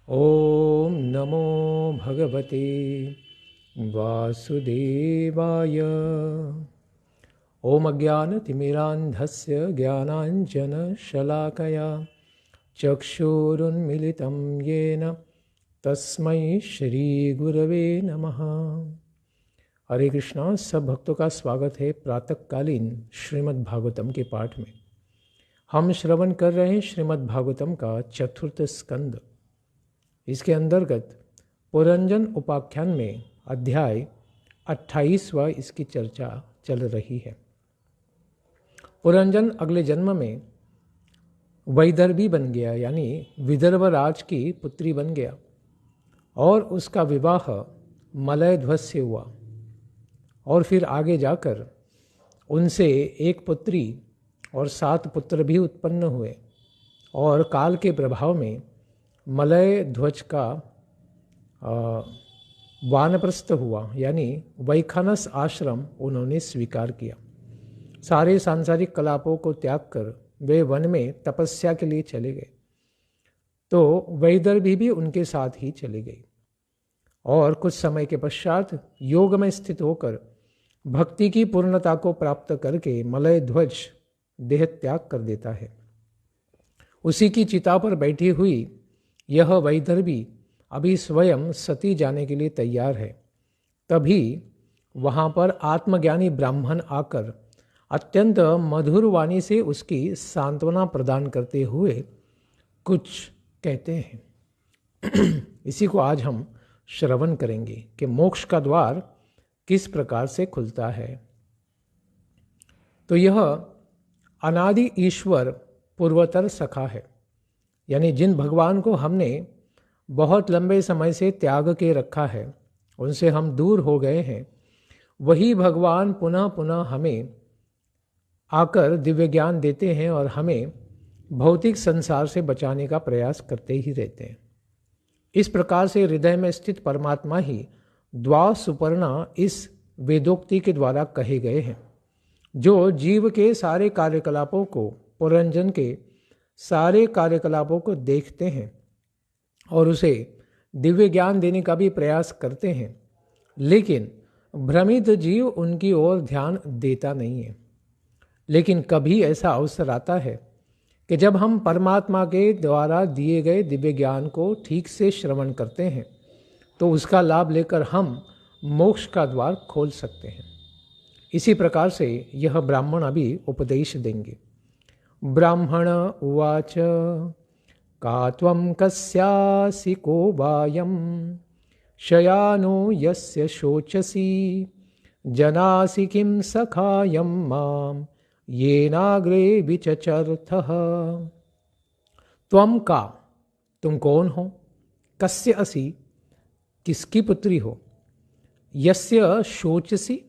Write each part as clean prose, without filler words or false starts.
ॐ नमो भगवते वासुदेवाय। ॐ अज्ञानतिमिरान्धस्य ज्ञानाञ्जनशलाकया चक्षुरुन्मिलितं येन तस्मै श्रीगुरवे नमः। हरे कृष्णा। सब भक्तों का स्वागत है प्रातःकालीन श्रीमद् भागवतम के पाठ में। हम श्रवण कर रहे हैं श्रीमद् भागवतम का चतुर्थ स्कंद। इसके अंतर्गत पुरंजन उपाख्यान में अध्याय 28वां इसकी चर्चा चल रही है। पुरंजन अगले जन्म में वैदर्भी बन गया, यानी विदर्भ राज की पुत्री बन गया और उसका विवाह मलयध्वज से हुआ और फिर आगे जाकर उनसे एक पुत्री और 7 पुत्र भी उत्पन्न हुए और काल के प्रभाव में मलय ध्वज का वानप्रस्थ हुआ, यानी वैखानस आश्रम उन्होंने स्वीकार किया। सारे सांसारिक कलापों को त्याग कर वे वन में तपस्या के लिए चले गए। तो वैदर्भी भी उनके साथ ही चली गई और कुछ समय के पश्चात योग में स्थित होकर भक्ति की पूर्णता को प्राप्त करके मलय ध्वज देह त्याग कर देता है। उसी की चिता पर बैठी हुई यह वैदर्भी अभी स्वयं सती जाने के लिए तैयार है। तभी वहाँ पर आत्मज्ञानी ब्राह्मण आकर अत्यंत मधुर वाणी से उसकी सांत्वना प्रदान करते हुए कुछ कहते हैं। इसी को आज हम श्रवण करेंगे कि मोक्ष का द्वार किस प्रकार से खुलता है। तो यह अनादि ईश्वर पूर्वतर सखा है, यानी जिन भगवान को हमने बहुत लंबे समय से त्याग के रखा है, उनसे हम दूर हो गए हैं, वही भगवान पुनः पुनः हमें आकर दिव्य ज्ञान देते हैं और हमें भौतिक संसार से बचाने का प्रयास करते ही रहते हैं। इस प्रकार से हृदय में स्थित परमात्मा ही द्वा सुपर्णा इस वेदोक्ति के द्वारा कहे गए हैं, जो जीव के सारे कार्यकलापों को, पुरंजन के सारे कार्यकलापों को देखते हैं और उसे दिव्य ज्ञान देने का भी प्रयास करते हैं, लेकिन भ्रमित जीव उनकी ओर ध्यान देता नहीं है। लेकिन कभी ऐसा अवसर आता है कि जब हम परमात्मा के द्वारा दिए गए दिव्य ज्ञान को ठीक से श्रवण करते हैं तो उसका लाभ लेकर हम मोक्ष का द्वार खोल सकते हैं। इसी प्रकार से यह ब्राह्मण अभी उपदेश देंगे। ब्राह्मण उवाच का त्वं कस्यासि को वायं शयानो यस्य शोचसि जनासि किं सखायं मां येनाग्रे विचचरथः। त्वं का, तुम कौन हो, कस्य असि, किसकी पुत्री हो, यस्य शोचसि,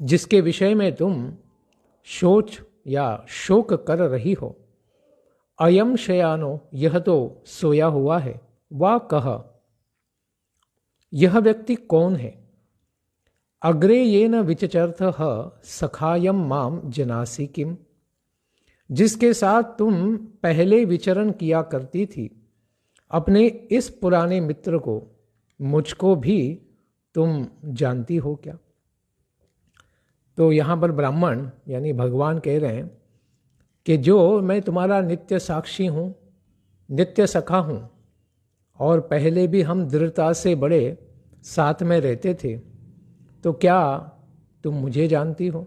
जिसके विषय में तुम शोच या शोक कर रही हो, अयम शयानो, यह तो सोया हुआ है, वा कह, यह व्यक्ति कौन है, अग्रे येन विचचरथः सखायम माम जनासि किम, जिसके साथ तुम पहले विचरण किया करती थी, अपने इस पुराने मित्र को, मुझको भी तुम जानती हो क्या। तो यहाँ पर ब्राह्मण यानी भगवान कह रहे हैं कि जो मैं तुम्हारा नित्य साक्षी हूँ, नित्य सखा हूँ, और पहले भी हम दृढ़ता से बड़े साथ में रहते थे, तो क्या तुम मुझे जानती हो,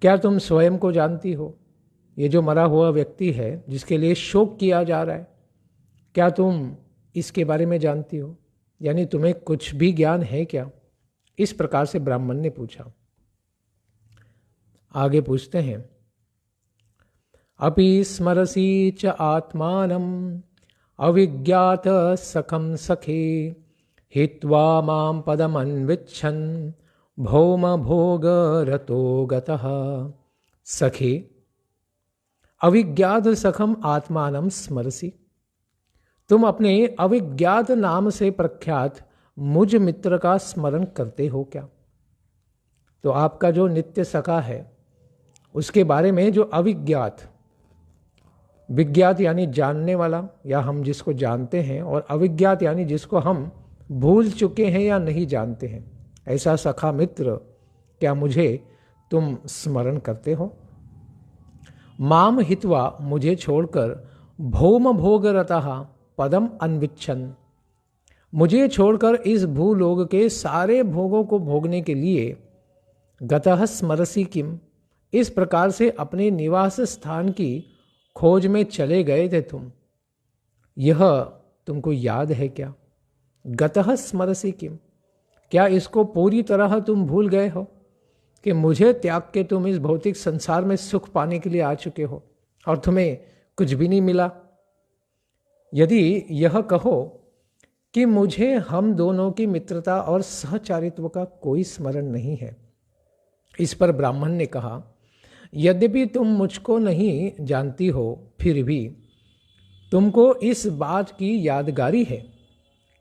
क्या तुम स्वयं को जानती हो। ये जो मरा हुआ व्यक्ति है जिसके लिए शोक किया जा रहा है, क्या तुम इसके बारे में जानती हो, यानी तुम्हें कुछ भी ज्ञान है क्या। इस प्रकार से ब्राह्मण ने पूछा। आगे पूछते हैं, अपि स्मरसि च आत्मानं अविज्ञात सखम सखे हित्वा मां पदमन्विच्छन् भौम भोग रतो गतः। सखे, अविज्ञात सखम आत्मानं स्मरसि, तुम अपने अविज्ञात नाम से प्रख्यात मुझ मित्र का स्मरण करते हो क्या। तो आपका जो नित्य सखा है उसके बारे में जो अविज्ञात विज्ञात यानी जानने वाला या हम जिसको जानते हैं, और अविज्ञात यानी जिसको हम भूल चुके हैं या नहीं जानते हैं। ऐसा सखा मित्र क्या मुझे तुम स्मरण करते हो? माम हित्वा मुझे छोड़कर भौम भोग रतः पदम अन्विच्छन, मुझे छोड़कर इस भूलोक के सारे भोगों को भोगने के लिए गतः स्मरसी किम, इस प्रकार से अपने निवास स्थान की खोज में चले गए थे तुम, यह तुमको याद है क्या? गतः स्मरसी किम, क्या इसको पूरी तरह तुम भूल गए हो कि मुझे त्याग के तुम इस भौतिक संसार में सुख पाने के लिए आ चुके हो और तुम्हें कुछ भी नहीं मिला? यदि यह कहो कि मुझे हम दोनों की मित्रता और सहचारित्व का कोई स्मरण नहीं है। इस पर ब्राह्मण ने कहा, यद्यपि तुम मुझको नहीं जानती हो, फिर भी तुमको इस बात की यादगारी है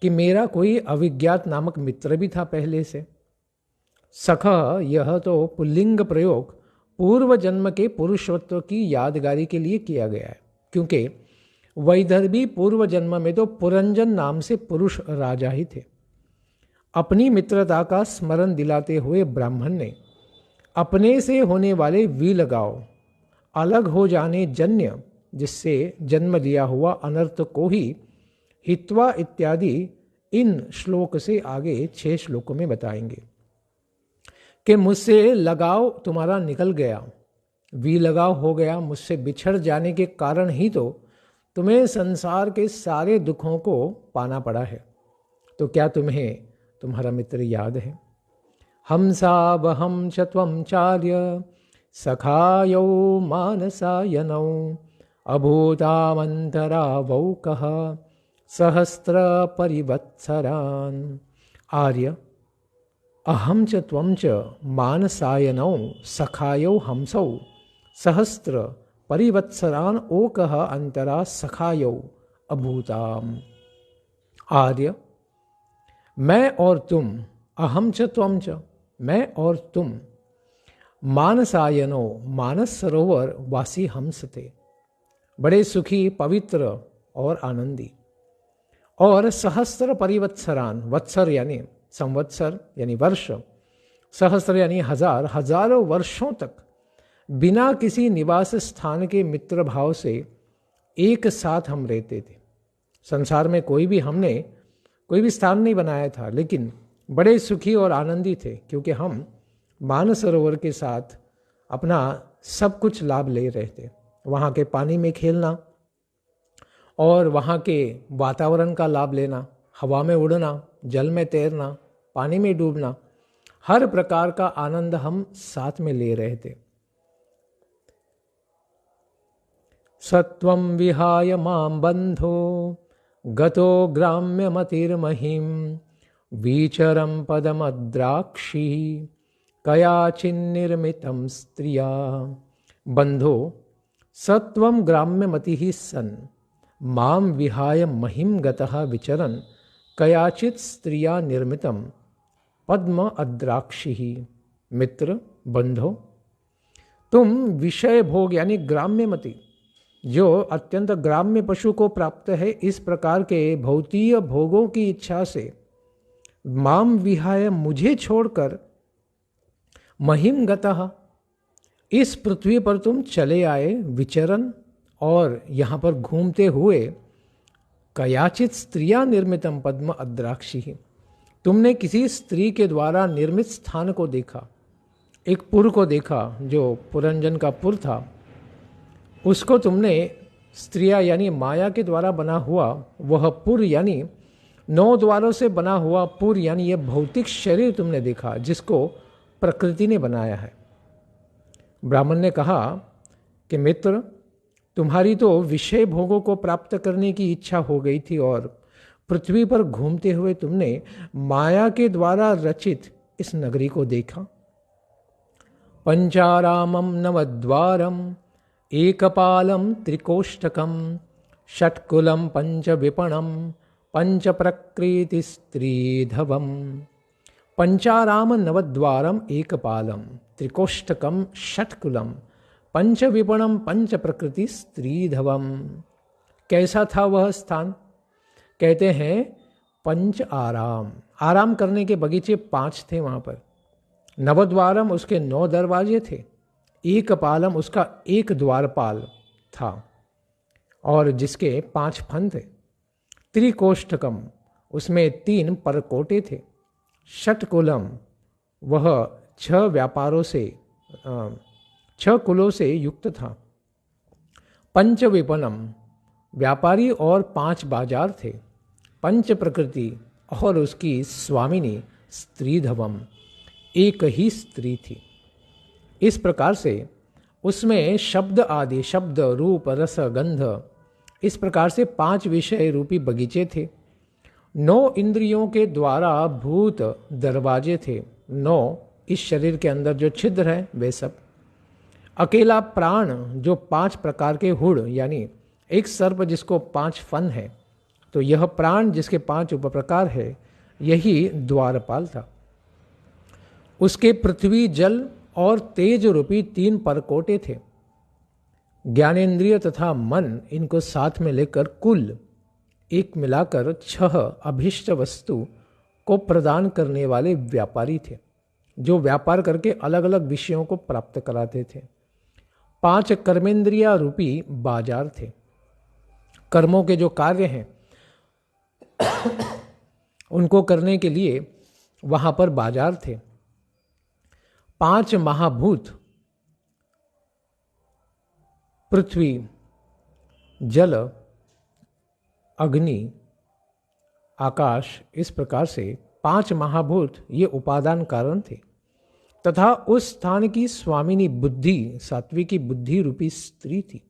कि मेरा कोई अविज्ञात नामक मित्र भी था पहले से। सखा, यह तो पुल्लिंग प्रयोग पूर्व जन्म के पुरुषत्व की यादगारी के लिए किया गया है, क्योंकि वैदर्भी पूर्व जन्म में तो पुरंजन नाम से पुरुष राजा ही थे। अपनी मित्रता का स्मरण दिलाते हुए ब्राह्मण ने अपने से होने वाले विलगाव, अलग हो जाने जन्य, जिससे जन्म लिया हुआ अनर्थ को ही हित्वा इत्यादि इन श्लोक से आगे 6 श्लोकों में बताएंगे कि मुझसे लगाव तुम्हारा निकल गया, विलगाव हो गया, मुझसे बिछड़ जाने के कारण ही तो तुम्हें संसार के सारे दुखों को पाना पड़ा है। तो क्या तुम्हें तुम्हारा मित्र याद है? हंसावहं च त्वं चार्य सखायौ मानसायनौ अभूतामन्तरावौकः सहस्र परिवत्सरान्। आर्य, अहं च त्वं च मानसायनौ सखायौ हंसौ सहस्र परिवत्सरान् ओकः अंतरा सखायौ अभूताम। आर्य, मैं और तुम, अहम च त्वं च, मैं और तुम, मानसायनो मानस सरोवर वासी हंस थे, बड़े सुखी, पवित्र और आनंदी। और सहस्र परिवत्सरान, वत्सर यानी संवत्सर यानी वर्ष, सहस्र यानी हजार, हजारों वर्षों तक बिना किसी निवास स्थान के मित्र भाव से एक साथ हम रहते थे। संसार में कोई भी स्थान नहीं बनाया था, लेकिन बड़े सुखी और आनंदी थे, क्योंकि हम मानसरोवर के साथ अपना सब कुछ लाभ ले रहे थे। वहाँ के पानी में खेलना और वहाँ के वातावरण का लाभ लेना, हवा में उड़ना, जल में तैरना, पानी में डूबना, हर प्रकार का आनंद हम साथ में ले रहे थे। सत्वं विहाय मां बंधो गतो ग्राम्य मतिर्महिं विचरं पदमद्राक्षी कयाचिन्निर्मितं स्त्रिया। बंधो सत्वं ग्राम्य मतिः सन् मां विहाय महिं गतः विचरन् कयाचित स्त्रिया निर्मितं पद्म अद्राक्षिः। मित्र, बंधो, तुम विषय भोग यानी ग्राम्य मति, जो अत्यंत ग्राम्य पशु को प्राप्त है, इस प्रकार के भौतिक भोगों की इच्छा से माम विहाय मुझे छोड़कर महिम गतः इस पृथ्वी पर तुम चले आए, विचरण और यहाँ पर घूमते हुए, कयाचित स्त्रिया निर्मितम पद्म अद्राक्षी, तुमने किसी स्त्री के द्वारा निर्मित स्थान को देखा, एक पुर को देखा जो पुरंजन का पुर था, उसको तुमने स्त्रिया यानी माया के द्वारा बना हुआ वह पुर यानी 9 द्वारों से बना हुआ पुर यानी यह भौतिक शरीर तुमने देखा, जिसको प्रकृति ने बनाया है। ब्राह्मण ने कहा कि मित्र, तुम्हारी तो विषय भोगों को प्राप्त करने की इच्छा हो गई थी और पृथ्वी पर घूमते हुए तुमने माया के द्वारा रचित इस नगरी को देखा। पंचारामम नवद्वारम एकपालम त्रिकोष्टकम षट्कुलम पंचविपणम पंच प्रकृति स्त्रीधवम। पंचाराम नवद्वारम एकपालम त्रिकोष्टकम षट्कुलम पंच विपणम पंच प्रकृति स्त्रीधवम। कैसा था वह स्थान? कहते हैं पंच आराम, आराम करने के बगीचे 5 थे वहाँ पर। नवद्वारम, उसके 9 दरवाजे थे। एक पालम, उसका एक द्वारपाल था और जिसके 5 फन थे। त्रिकोष्ठकम, उसमें 3 परकोटे थे। षटकुलम, वह 6 व्यापारों से 6 कुलों से युक्त था। पंच विपणम, व्यापारी और 5 बाजार थे। पंच प्रकृति, और उसकी स्वामिनी स्त्रीधवम, एक ही स्त्री थी। इस प्रकार से उसमें शब्द आदि, शब्द रूप रस गंध, इस प्रकार से 5 विषय रूपी बगीचे थे। 9 इंद्रियों के द्वारा भूत दरवाजे थे। 9 इस शरीर के अंदर जो छिद्र है वे सब। अकेला प्राण जो 5 प्रकार के हुड़, यानी एक सर्प जिसको 5 फन है, तो यह प्राण जिसके 5 उपप्रकार है, यही द्वारपाल था। उसके पृथ्वी, जल और तेज रूपी 3 परकोटे थे। ज्ञानेन्द्रिय तथा मन, इनको साथ में लेकर कुल एक मिलाकर 6 अभिष्ट वस्तु को प्रदान करने वाले व्यापारी थे, जो व्यापार करके अलग अलग विषयों को प्राप्त कराते थे। 5 कर्मेंद्रिया रूपी बाजार थे। कर्मों के जो कार्य हैं उनको करने के लिए वहां पर बाजार थे। 5 महाभूत, पृथ्वी, जल, अग्नि, आकाश, इस प्रकार से 5 महाभूत ये उपादान कारण थे। तथा उस स्थान की स्वामिनी बुद्धि, सात्विकी बुद्धि रूपी स्त्री थी।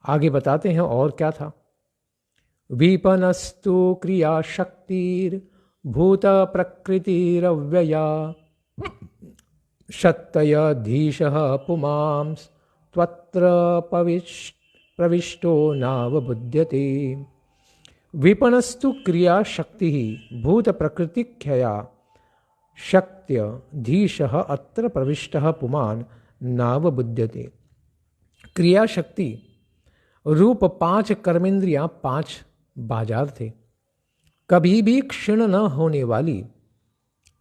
आगे बताते हैं और क्या था। विपनस्तु क्रिया शक्तिर भूत प्रकृतिरव्यया शक्तयधीशः पुमांस त्वत्र प्रविष्टो नावबुध्यते। विपनस्तु क्रिया शक्ति भूत प्रकृति क्षया शक्त्य धीशः अत्र प्रविष्टः पुमान नावबुध्यते। क्रिया शक्ति रूप 5 कर्मेंद्रियां 5 बाजार थे, कभी भी क्षीण न होने वाली।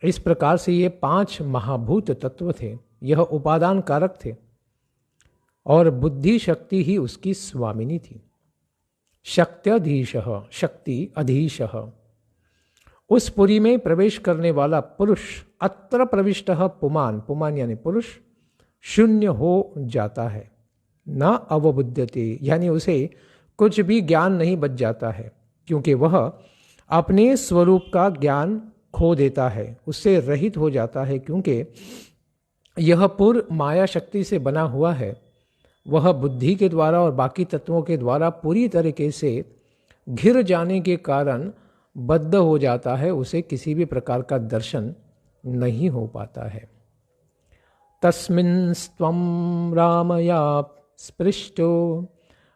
इस प्रकार से ये 5 महाभूत तत्व थे, यह उपादान कारक थे और बुद्धि शक्ति ही उसकी स्वामिनी थी। शक्त्यधीशः, शक्ति अधीशः, उस पुरी में प्रवेश करने वाला पुरुष अत्र प्रविष्टः पुमान, पुमान यानी पुरुष, शून्य हो जाता है। न अवबुध्यते, यानी उसे कुछ भी ज्ञान नहीं बच जाता है, क्योंकि वह अपने स्वरूप का ज्ञान खो देता है, उससे रहित हो जाता है। क्योंकि यह पुर माया शक्ति से बना हुआ है, वह बुद्धि के द्वारा और बाकी तत्वों के द्वारा पूरी तरीके से घिर जाने के कारण बद्ध हो जाता है, उसे किसी भी प्रकार का दर्शन नहीं हो पाता है। तस्मिन् स्वं रामया स्पृष्टो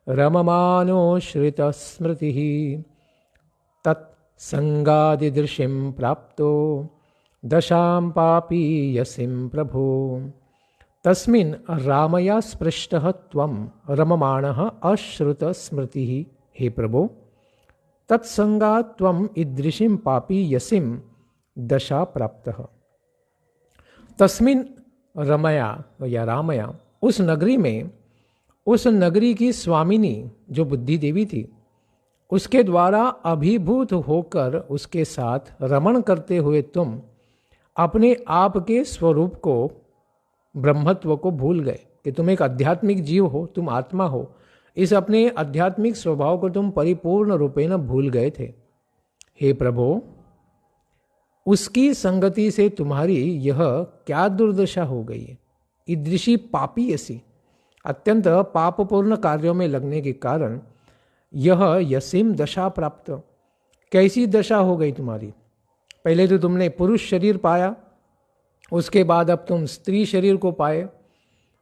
रममानो श्रित स्मृति तत्संगादिदृशिं प्राप्तो दशां पापी यसिं प्रभो। तस्मिन् रामया स्पृष्टः त्वं रममाणः अश्रुत स्मृति। हे प्रभो, तत्संगात् त्वं ईदृशीं पापी यसिं दशा प्राप्तः। तस्मिन् रमया या रामया, उस नगरी में, उस नगरी की स्वामिनी जो बुद्धि देवी थी, उसके द्वारा अभिभूत होकर उसके साथ रमण करते हुए तुम अपने आप के स्वरूप को, ब्रह्मत्व को भूल गए कि तुम एक आध्यात्मिक जीव हो, तुम आत्मा हो। इस अपने आध्यात्मिक स्वभाव को तुम परिपूर्ण रूपेण भूल गए थे। हे प्रभो, उसकी संगति से तुम्हारी यह क्या दुर्दशा हो गई है। ईदृशी पापी यसी, अत्यंत पापपूर्ण कार्यों में लगने के कारण यह यसीम दशा प्राप्त, कैसी दशा हो गई तुम्हारी। पहले तो तुमने पुरुष शरीर पाया, उसके बाद अब तुम स्त्री शरीर को पाए,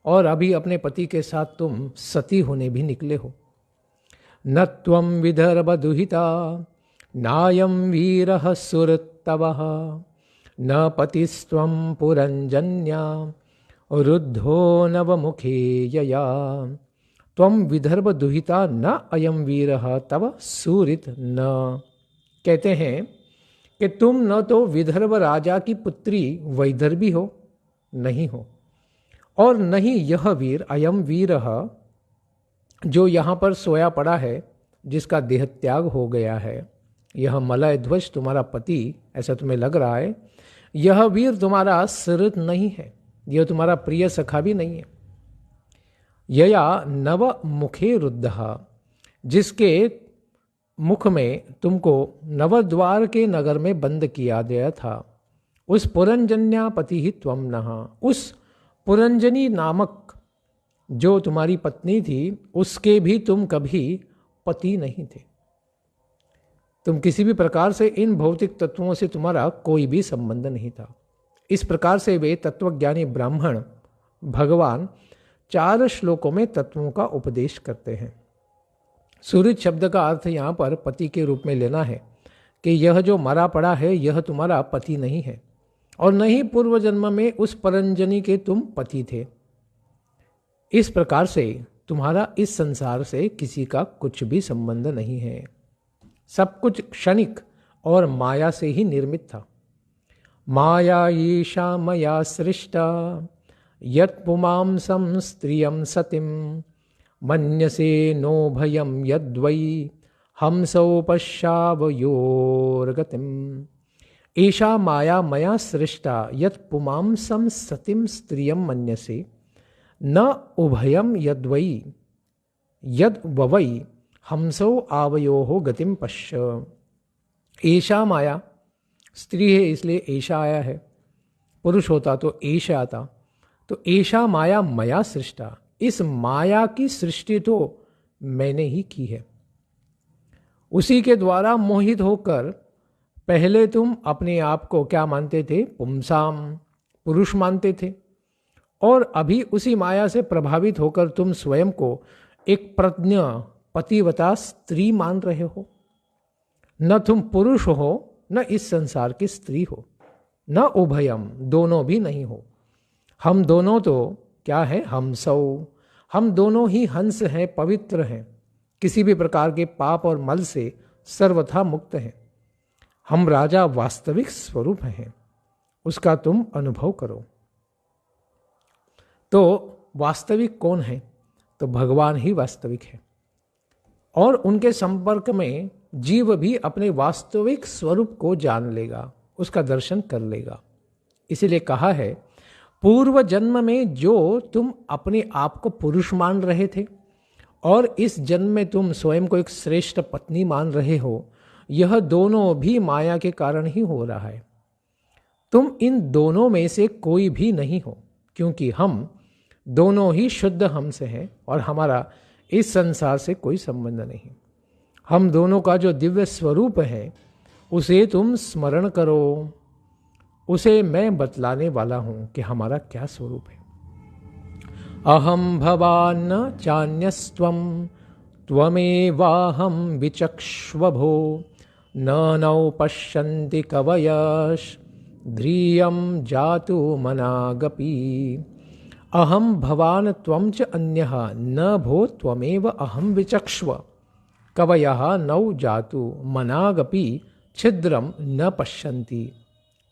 और अभी अपने पति के साथ तुम सती होने भी निकले हो। न त्वं विदर्भ दुहिता नायं वीरः सुरतवः न पतिस्त्वं पुरंजन्या रुद्धो नवमुखे यया त्वं विदर्भ दुहिता न अयम वीरः तव सूरित न। कहते हैं कि तुम न तो विदर्भ राजा की पुत्री वैदर्भी हो, नहीं हो, और नहीं यह वीर अयम वीरः जो यहाँ पर सोया पड़ा है, जिसका देह त्याग हो गया है, यह मलय ध्वज तुम्हारा पति ऐसा तुम्हें लग रहा है, यह वीर तुम्हारा सुहृद नहीं है, यह तुम्हारा प्रिय सखा भी नहीं है। यया नव मुखे रुद्धः जिसके मुख में तुमको नवद्वार के नगर में बंद किया गया था, उस पुरंजन्यापति ही त्वम नः, उस पुरंजनी नामक जो तुम्हारी पत्नी थी उसके भी तुम कभी पति नहीं थे। तुम किसी भी प्रकार से इन भौतिक तत्वों से तुम्हारा कोई भी संबंध नहीं था। इस प्रकार से वे तत्वज्ञानी ब्राह्मण भगवान 4 श्लोकों में तत्वों का उपदेश करते हैं। सूरित शब्द का अर्थ यहाँ पर पति के रूप में लेना है कि यह जो मरा पड़ा है यह तुम्हारा पति नहीं है, और न ही पूर्व जन्म में उस परंजनी के तुम पति थे। इस प्रकार से तुम्हारा इस संसार से किसी का कुछ भी संबंध नहीं है। सब कुछ क्षणिक और माया से ही निर्मित था। माया ईशा मया सृष्टा यत् पुमांसं स्त्रियं सतिं मन्यसे नो भयं यद्वै हंसौ पश्यावयोर्गतिम्। ईशा माया मया सृष्टा यत् पुमांसं सतिं स्त्रियं मन्यसे न उभयम यद्वै यद ववै हमसो आवयोः गतिम पश्य। ईशा माया स्त्री है इसलिए ईशा आया है, पुरुष होता तो ईशा आता, तो ईशा माया मया सृष्टा, इस माया की सृष्टि तो मैंने ही की है। उसी के द्वारा मोहित होकर पहले तुम अपने आप को क्या मानते थे? पुंसाम, पुरुष मानते थे, और अभी उसी माया से प्रभावित होकर तुम स्वयं को एक प्रज्ञ पतिव्रता स्त्री मान रहे हो। न तुम पुरुष हो न इस संसार की स्त्री हो, न उभयम, दोनों भी नहीं हो। हम दोनों तो क्या है? हम सौ, हम दोनों ही हंस हैं, पवित्र हैं, किसी भी प्रकार के पाप और मल से सर्वथा मुक्त हैं। हम राजा वास्तविक स्वरूप हैं, उसका तुम अनुभव करो। तो वास्तविक कौन है? तो भगवान ही वास्तविक है, और उनके संपर्क में जीव भी अपने वास्तविक स्वरूप को जान लेगा, उसका दर्शन कर लेगा। इसीलिए कहा है, पूर्व जन्म में जो तुम अपने आप को पुरुष मान रहे थे और इस जन्म में तुम स्वयं को एक श्रेष्ठ पत्नी मान रहे हो, यह दोनों भी माया के कारण ही हो रहा है। तुम इन दोनों में से कोई भी नहीं हो, क्योंकि हम दोनों ही शुद्ध हमसे हैं और हमारा इस संसार से कोई संबंध नहीं। हम दोनों का जो दिव्य स्वरूप है उसे तुम स्मरण करो, उसे मैं बतलाने वाला हूं कि हमारा क्या स्वरूप है। अहम भवान्न चान्यस्त्वं त्वमेवाहं विचक्ष्वभो न नौ पश्यन्ति कवयश् ध्रियं जातु मनागपि। अहम भवान त्वं च अन्यः न भो त्वमेव अहं विचक्ष्व कवयः नौ जातु मनागपि छिद्रम न पश्यन्ति।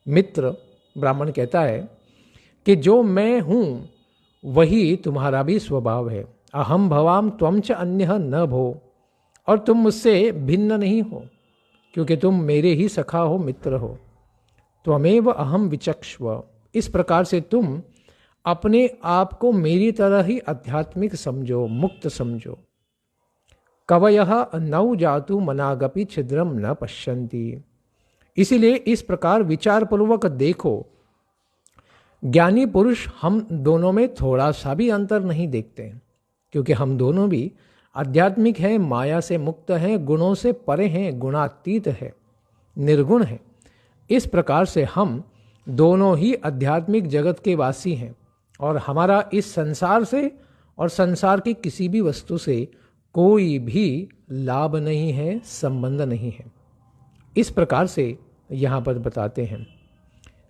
मित्र ब्राह्मण कहता है कि जो मैं हूँ वही तुम्हारा भी स्वभाव है। अहम भवाम त्वं च अन्यः न भो, और तुम मुझसे भिन्न नहीं हो, क्योंकि तुम मेरे ही सखा हो, मित्र हो। त्वमेव अहम विचक्ष्व, इस प्रकार से तुम अपने आप को मेरी तरह ही आध्यात्मिक समझो, मुक्त समझो। कवयः नौ जातु मनागपि छिद्रम न पश्यन्ति। इसीलिए इस प्रकार विचार पूर्वक देखो। ज्ञानी पुरुष हम दोनों में थोड़ा सा भी अंतर नहीं देखते, क्योंकि हम दोनों भी आध्यात्मिक हैं, माया से मुक्त हैं, गुणों से परे हैं, गुणातीत है, निर्गुण है। इस प्रकार से हम दोनों ही आध्यात्मिक जगत के वासी हैं, और हमारा इस संसार से और संसार की किसी भी वस्तु से कोई भी लाभ नहीं है, संबंध नहीं है। इस प्रकार से यहाँ पर बताते हैं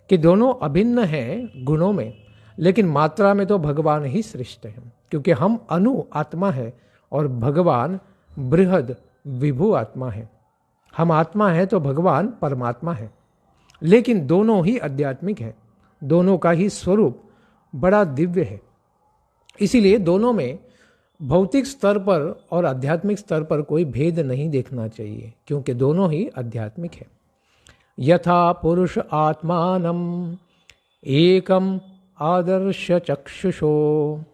कि दोनों अभिन्न हैं गुणों में, लेकिन मात्रा में तो भगवान ही श्रेष्ठ हैं, क्योंकि हम अनु आत्मा है और भगवान बृहद विभु आत्मा है। हम आत्मा है तो भगवान परमात्मा है, लेकिन दोनों ही आध्यात्मिक हैं, दोनों का ही स्वरूप बड़ा दिव्य है। इसीलिए दोनों में भौतिक स्तर पर और आध्यात्मिक स्तर पर कोई भेद नहीं देखना चाहिए, क्योंकि दोनों ही आध्यात्मिक है। यथा पुरुष आत्मानम एकम आदर्श चक्षुषो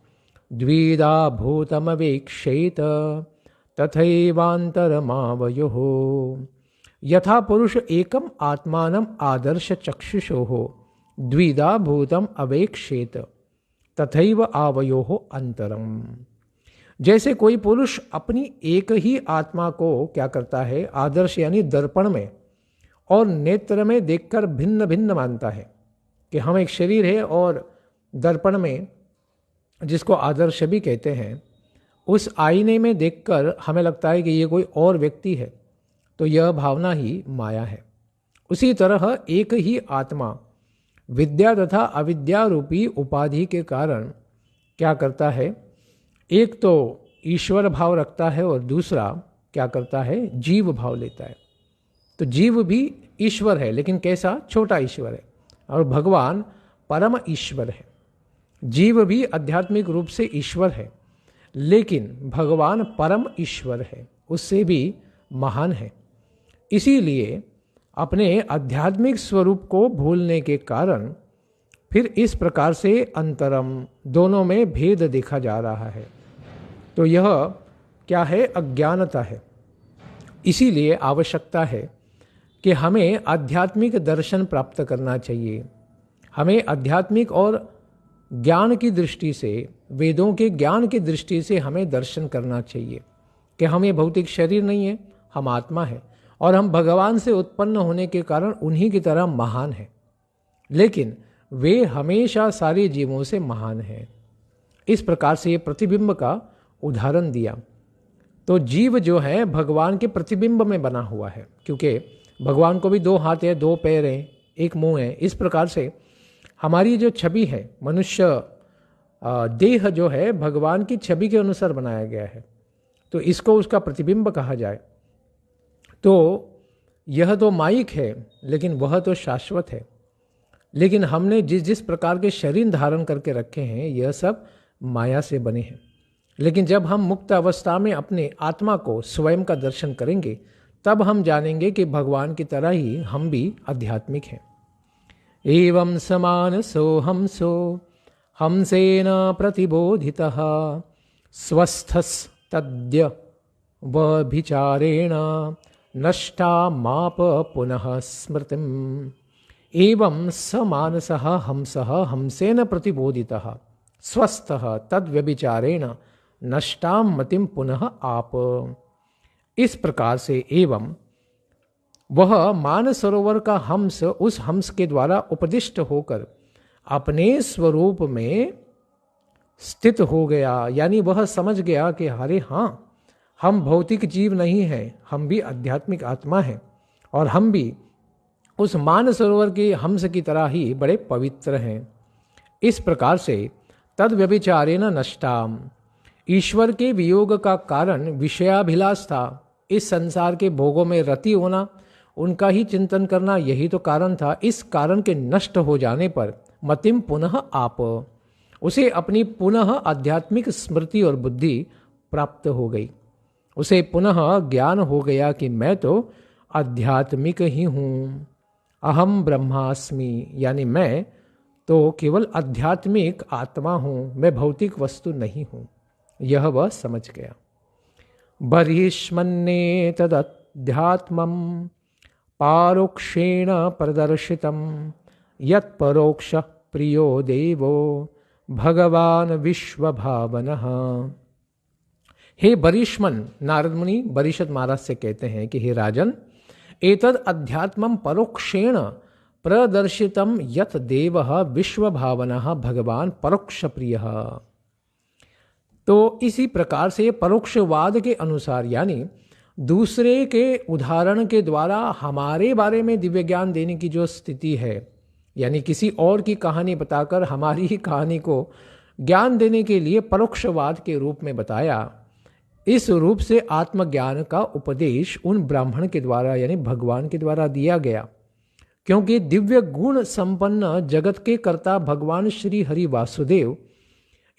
द्विधा भूतमवेक्षेत तथैवान्तरमावयोः। यथा पुरुष एकम आत्मानम आदर्श चक्षुषो द्विधा भूतम अवेक्षेत तथैव आवयोः अंतरम। जैसे कोई पुरुष अपनी एक ही आत्मा को क्या करता है, आदर्श यानी दर्पण में और नेत्र में देखकर भिन्न भिन्न मानता है कि हम एक शरीर है, और दर्पण में, जिसको आदर्श भी कहते हैं, उस आईने में देखकर हमें लगता है कि ये कोई और व्यक्ति है, तो यह भावना ही माया है। उसी तरह एक ही आत्मा विद्या तथा अविद्या रूपी उपाधि के कारण क्या करता है, एक तो ईश्वर भाव रखता है और दूसरा क्या करता है, जीव भाव लेता है। तो जीव भी ईश्वर है, लेकिन कैसा, छोटा ईश्वर है, और भगवान परम ईश्वर है। जीव भी आध्यात्मिक रूप से ईश्वर है, लेकिन भगवान परम ईश्वर है, उससे भी महान है। इसीलिए अपने आध्यात्मिक स्वरूप को भूलने के कारण फिर इस प्रकार से अंतरम, दोनों में भेद देखा जा रहा है। तो यह क्या है, अज्ञानता है। इसीलिए आवश्यकता है कि हमें आध्यात्मिक दर्शन प्राप्त करना चाहिए। हमें आध्यात्मिक और ज्ञान की दृष्टि से, वेदों के ज्ञान की दृष्टि से हमें दर्शन करना चाहिए कि हम ये भौतिक शरीर नहीं है, हम आत्मा है, और हम भगवान से उत्पन्न होने के कारण उन्हीं की तरह महान हैं, लेकिन वे हमेशा सारे जीवों से महान हैं। इस प्रकार से ये प्रतिबिंब का उदाहरण दिया। तो जीव जो है भगवान के प्रतिबिंब में बना हुआ है, क्योंकि भगवान को भी 2 हाथ है, 2 पैर हैं, 1 मुंह है। इस प्रकार से हमारी जो छवि है, मनुष्य देह जो है भगवान की छवि के अनुसार बनाया गया है, तो इसको उसका प्रतिबिंब कहा जाए। तो यह तो माइक है, लेकिन वह तो शाश्वत है। लेकिन हमने जिस जिस प्रकार के शरीर धारण करके रखे हैं, यह सब माया से बने हैं। लेकिन जब हम मुक्त अवस्था में अपने आत्मा को स्वयं का दर्शन करेंगे, तब हम जानेंगे कि भगवान की तरह ही हम भी आध्यात्मिक हैं। एवं समान सोहंसो हमसेन प्रतिबोधितः स्वस्थस्तद्य वभिचारेण नष्टा माप पुनः स्मृतिम। एवं समानसः हंसः हमसेन प्रतिबोधितः स्वस्थः तद्व्यभिचारेण नष्टां मतिम पुनः आप। इस प्रकार से एवं वह मानसरोवर का हंस उस हंस के द्वारा उपदिष्ट होकर अपने स्वरूप में स्थित हो गया, यानी वह समझ गया कि अरे हाँ, हम भौतिक जीव नहीं हैं, हम भी आध्यात्मिक आत्मा हैं, और हम भी उस मानसरोवर के हंस की तरह ही बड़े पवित्र हैं। इस प्रकार से तद व्यभिचारेण नष्टाम, ईश्वर के वियोग का कारण विषयाभिलाष था, इस संसार के भोगों में रति होना, उनका ही चिंतन करना, यही तो कारण था। इस कारण के नष्ट हो जाने पर मतिम पुनः आप, उसे अपनी पुनः आध्यात्मिक स्मृति और बुद्धि प्राप्त हो गई। उसे पुनः ज्ञान हो गया कि मैं तो आध्यात्मिक ही हूँ, अहम ब्रह्मास्मि, यानी मैं तो केवल आध्यात्मिक आत्मा हूँ, मैं भौतिक वस्तु नहीं हूँ। यह वह समझ गया। बर्हिष्मन्ये तदध्यात्मं पारोक्षेण प्रदर्शितं यत्परोक्ष प्रियो देवो भगवान विश्वभावनः। हे बरिष्मन, नारद मुनि बरिषद महाराज से कहते हैं कि हे राजन, एतद अध्यात्मं परोक्षेण प्रदर्शितम यत देवः विश्वभावनः भगवान परोक्ष प्रियः। तो इसी प्रकार से परोक्षवाद के अनुसार, यानी दूसरे के उदाहरण के द्वारा हमारे बारे में दिव्य ज्ञान देने की जो स्थिति है, यानी किसी और की कहानी बताकर हमारी ही कहानी को ज्ञान देने के लिए परोक्षवाद के रूप में बताया। इस रूप से आत्मज्ञान का उपदेश उन ब्राह्मण के द्वारा यानी भगवान के द्वारा दिया गया, क्योंकि दिव्य गुण संपन्न जगत के कर्ता भगवान श्री हरि वासुदेव,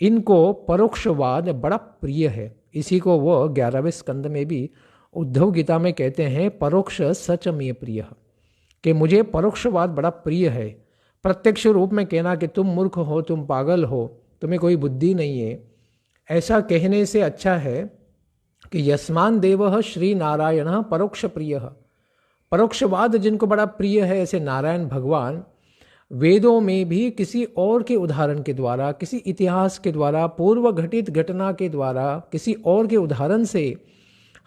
इनको परोक्षवाद बड़ा प्रिय है। इसी को वो 11वें स्कंद में भी उद्धव गीता में कहते हैं, परोक्ष सच में प्रिय, कि मुझे परोक्षवाद बड़ा प्रिय है। प्रत्यक्ष रूप में कहना कि तुम मूर्ख हो, तुम पागल हो, तुम्हें कोई बुद्धि नहीं है, ऐसा कहने से अच्छा है कि यस्मान देवः श्री नारायण परोक्ष प्रिय। परोक्षवाद जिनको बड़ा प्रिय है, ऐसे नारायण भगवान वेदों में भी किसी और के उदाहरण के द्वारा, किसी इतिहास के द्वारा, पूर्व घटित घटना के द्वारा, किसी और के उदाहरण से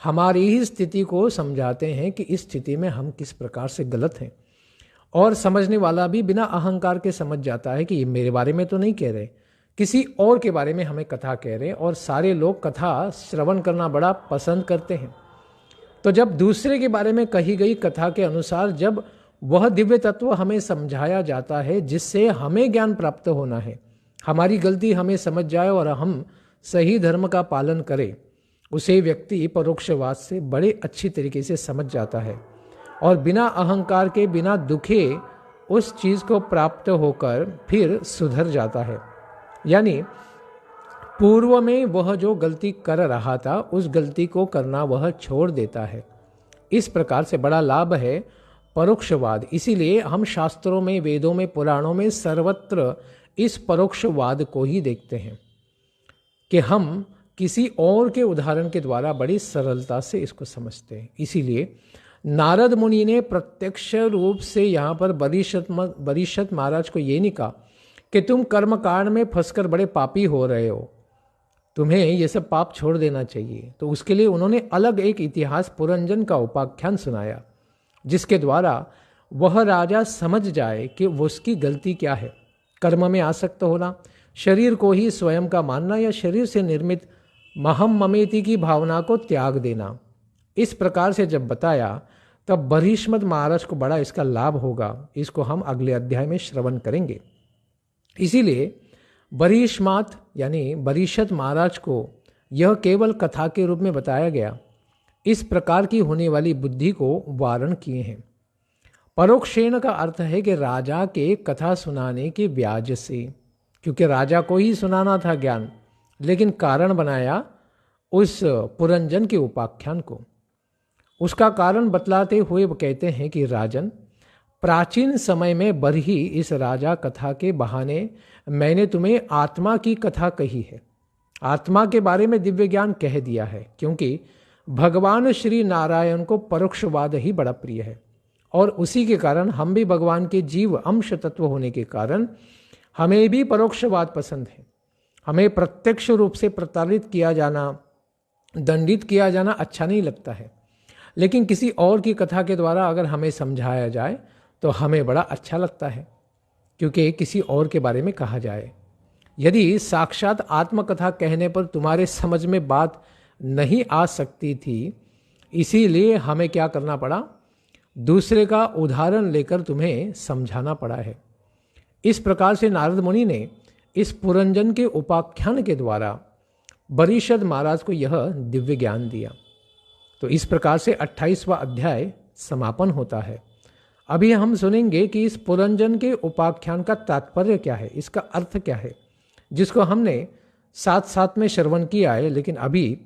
हमारी ही स्थिति को समझाते हैं कि इस स्थिति में हम किस प्रकार से गलत हैं। और समझने वाला भी बिना अहंकार के समझ जाता है कि ये मेरे बारे में तो नहीं कह रहे, किसी और के बारे में हमें कथा कह रहे हैं। और सारे लोग कथा श्रवण करना बड़ा पसंद करते हैं। तो जब दूसरे के बारे में कही गई कथा के अनुसार जब वह दिव्य तत्व हमें समझाया जाता है जिससे हमें ज्ञान प्राप्त होना है, हमारी गलती हमें समझ जाए और हम सही धर्म का पालन करें, उसे व्यक्ति परोक्षवाद से बड़े अच्छी तरीके से समझ जाता है और बिना अहंकार के, बिना दुखे उस चीज़ को प्राप्त होकर फिर सुधर जाता है। यानी पूर्व में वह जो गलती कर रहा था उस गलती को करना वह छोड़ देता है। इस प्रकार से बड़ा लाभ है परोक्षवाद। इसीलिए हम शास्त्रों में, वेदों में, पुराणों में सर्वत्र इस परोक्षवाद को ही देखते हैं कि हम किसी और के उदाहरण के द्वारा बड़ी सरलता से इसको समझते हैं। इसीलिए नारद मुनि ने प्रत्यक्ष रूप से यहाँ पर बरीशत महाराज को ये नहीं कहा कि तुम कर्मकांड में फंसकर बड़े पापी हो रहे हो, तुम्हें ये सब पाप छोड़ देना चाहिए। तो उसके लिए उन्होंने अलग एक इतिहास पुरंजन का उपाख्यान सुनाया, जिसके द्वारा वह राजा समझ जाए कि वो उसकी गलती क्या है। कर्म में आसक्त होना, शरीर को ही स्वयं का मानना या शरीर से निर्मित महम ममेति की भावना को त्याग देना। इस प्रकार से जब बताया तब बरीशमत महाराज को बड़ा इसका लाभ होगा। इसको हम अगले अध्याय में श्रवण करेंगे। इसीलिए बरीशमात यानी बरीशत महाराज को यह केवल कथा के रूप में बताया गया। इस प्रकार की होने वाली बुद्धि को वारण किए हैं। परोक्षेण का अर्थ है कि राजा के कथा सुनाने के व्याज से, क्योंकि राजा को ही सुनाना था ज्ञान, लेकिन कारण बनाया उस पुरंजन के उपाख्यान को। उसका कारण बतलाते हुए वो कहते हैं कि राजन, प्राचीन समय में बरही इस राजा कथा के बहाने मैंने तुम्हें आत्मा की कथा कही है। आत्मा के बारे में दिव्य ज्ञान कह दिया है, क्योंकि भगवान श्री नारायण को परोक्षवाद ही बड़ा प्रिय है और उसी के कारण हम भी भगवान के जीव अंश तत्व होने के कारण हमें भी परोक्षवाद पसंद है। हमें प्रत्यक्ष रूप से प्रताड़ित किया जाना, दंडित किया जाना अच्छा नहीं लगता है, लेकिन किसी और की कथा के द्वारा अगर हमें समझाया जाए तो हमें बड़ा अच्छा लगता है, क्योंकि किसी और के बारे में कहा जाए। यदि साक्षात आत्मकथा कहने पर तुम्हारे समझ में बात नहीं आ सकती थी, इसीलिए हमें क्या करना पड़ा, दूसरे का उदाहरण लेकर तुम्हें समझाना पड़ा है। इस प्रकार से नारद मुनि ने इस पुरंजन के उपाख्यान के द्वारा बरीशद महाराज को यह दिव्य ज्ञान दिया। तो इस प्रकार से 28वां अध्याय समापन होता है। अभी हम सुनेंगे कि इस पुरंजन के उपाख्यान का तात्पर्य क्या है, इसका अर्थ क्या है, जिसको हमने साथ साथ में श्रवण किया है, लेकिन अभी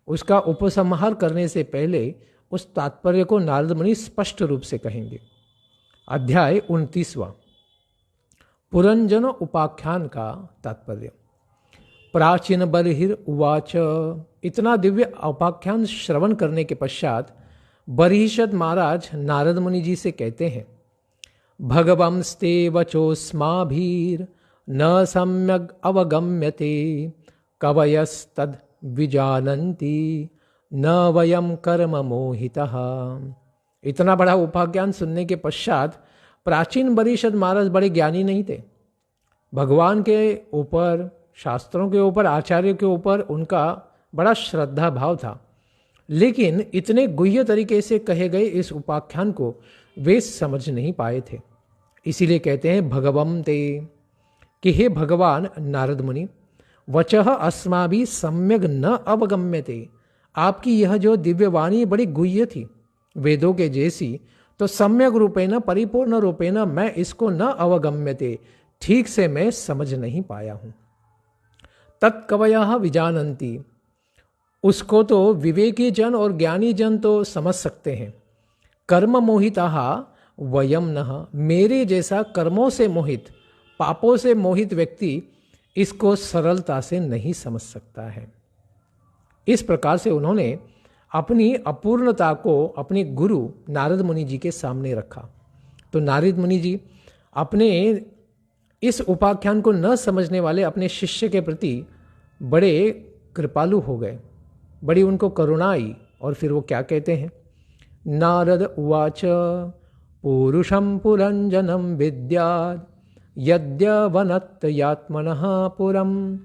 उसका उपसंहार करने से पहले उस तात्पर्य को नारद मुनि स्पष्ट रूप से कहेंगे। अध्याय 29वां, पुरंजन उपाख्यान का तात्पर्य। प्राचीन बर्हिर उवाच। इतना दिव्य उपाख्यान श्रवण करने के पश्चात बरीशद महाराज नारद मुनि जी से कहते हैं, भगवंस्ते वचोस्माभीर न सम्यग अवगम्यते कवयस्तद विजानन्ति न वयम कर्म मोहितः। इतना बड़ा उपाख्यान सुनने के पश्चात प्राचीन बरीशद महाराज बड़े ज्ञानी नहीं थे। भगवान के ऊपर, शास्त्रों के ऊपर, आचार्य के ऊपर उनका बड़ा श्रद्धा भाव था, लेकिन इतने गुह्य तरीके से कहे गए इस उपाख्यान को वे समझ नहीं पाए थे। इसीलिए कहते हैं भगवम ते, कि हे भगवान नारद मुनि, वचः अस्माभि सम्यक न अवगम्यते, आपकी यह जो दिव्य वाणी बड़ी गुह्य थी, वेदों के जैसी, तो सम्यक रूपेण परिपूर्ण रूपेण मैं इसको न अवगम्यते, ठीक से मैं समझ नहीं पाया हूं। तत्कवयः विजानन्ति, उसको तो विवेकी जन और ज्ञानी जन तो समझ सकते हैं। कर्म मोहितः वयम नः, मेरे जैसा कर्मों से मोहित, पापों से मोहित व्यक्ति इसको सरलता से नहीं समझ सकता है। इस प्रकार से उन्होंने अपनी अपूर्णता को अपने गुरु नारद मुनि जी के सामने रखा। तो नारद मुनि जी अपने इस उपाख्यान को न समझने वाले अपने शिष्य के प्रति बड़े कृपालु हो गए, बड़ी उनको करुणा आई। और फिर वो क्या कहते हैं, नारद उवाच पूरुषं पुरंजनम विद्यात् यद्यवनत्यात्मनः पुरम्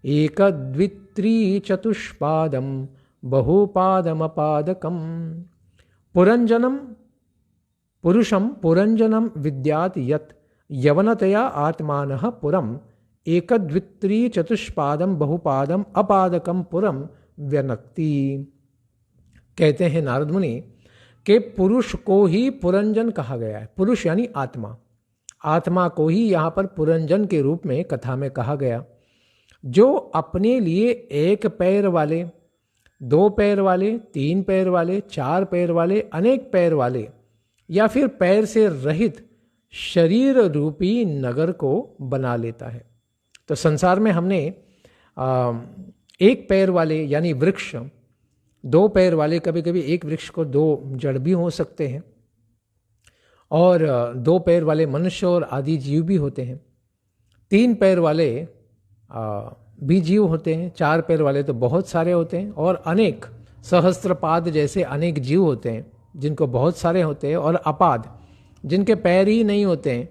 एकदवित्रीचतुष्पादं बहुपादमपादकम्। पुरंजनम पुरुषम पुरंजनम विद्यात् यत् यवनतया आत्मानः पुरम् एकदवित्रीचतुष्पादं बहुपादम अपादकम पुरम व्यनक्ति। कहते हैं नारद मुनि कि पुरुष को ही पुरंजन कहा गया है। पुरुष यानी आत्मा, आत्मा को ही यहाँ पर पुरंजन के रूप में कथा में कहा गया, जो अपने लिए एक पैर वाले, दो पैर वाले, तीन पैर वाले, चार पैर वाले, अनेक पैर वाले या फिर पैर से रहित शरीर रूपी नगर को बना लेता है। तो संसार में हमने एक पैर वाले यानी वृक्ष, दो पैर वाले, कभी कभी एक वृक्ष को दो जड़ भी हो सकते हैं, और दो पैर वाले मनुष्य और आदि जीव भी होते हैं, तीन पैर वाले भी जीव होते हैं, चार पैर वाले तो बहुत सारे होते हैं, और अनेक सहस्त्रपाद जैसे अनेक जीव होते हैं जिनको बहुत सारे होते हैं, और अपाद जिनके पैर ही नहीं होते हैं,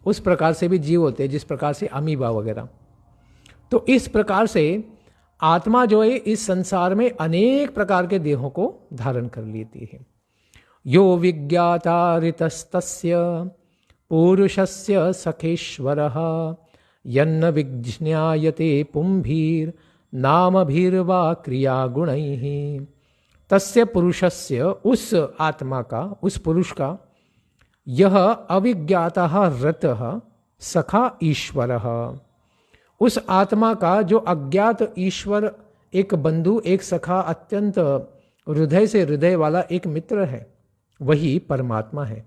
उस प्रकार से भी जीव होते हैं, जिस प्रकार से अमीबा वगैरह। तो इस प्रकार से आत्मा जो है इस संसार में अनेक प्रकार के देहों को धारण कर लेती है। यो विज्ञाता ऋतस्तस्य पुरुषस्य सखेश्वरः यन्न विज्ञायते पुंभीर नामभिर्वा क्रिया गुणैः। तस्य पुरुषस्य, उस आत्मा का, उस पुरुष का, यह अविज्ञातः रतः सखा ईश्वरः, उस आत्मा का जो अज्ञात ईश्वर, एक बंधु, एक सखा, अत्यंत हृदय से हृदय वाला एक मित्र है, वही परमात्मा है।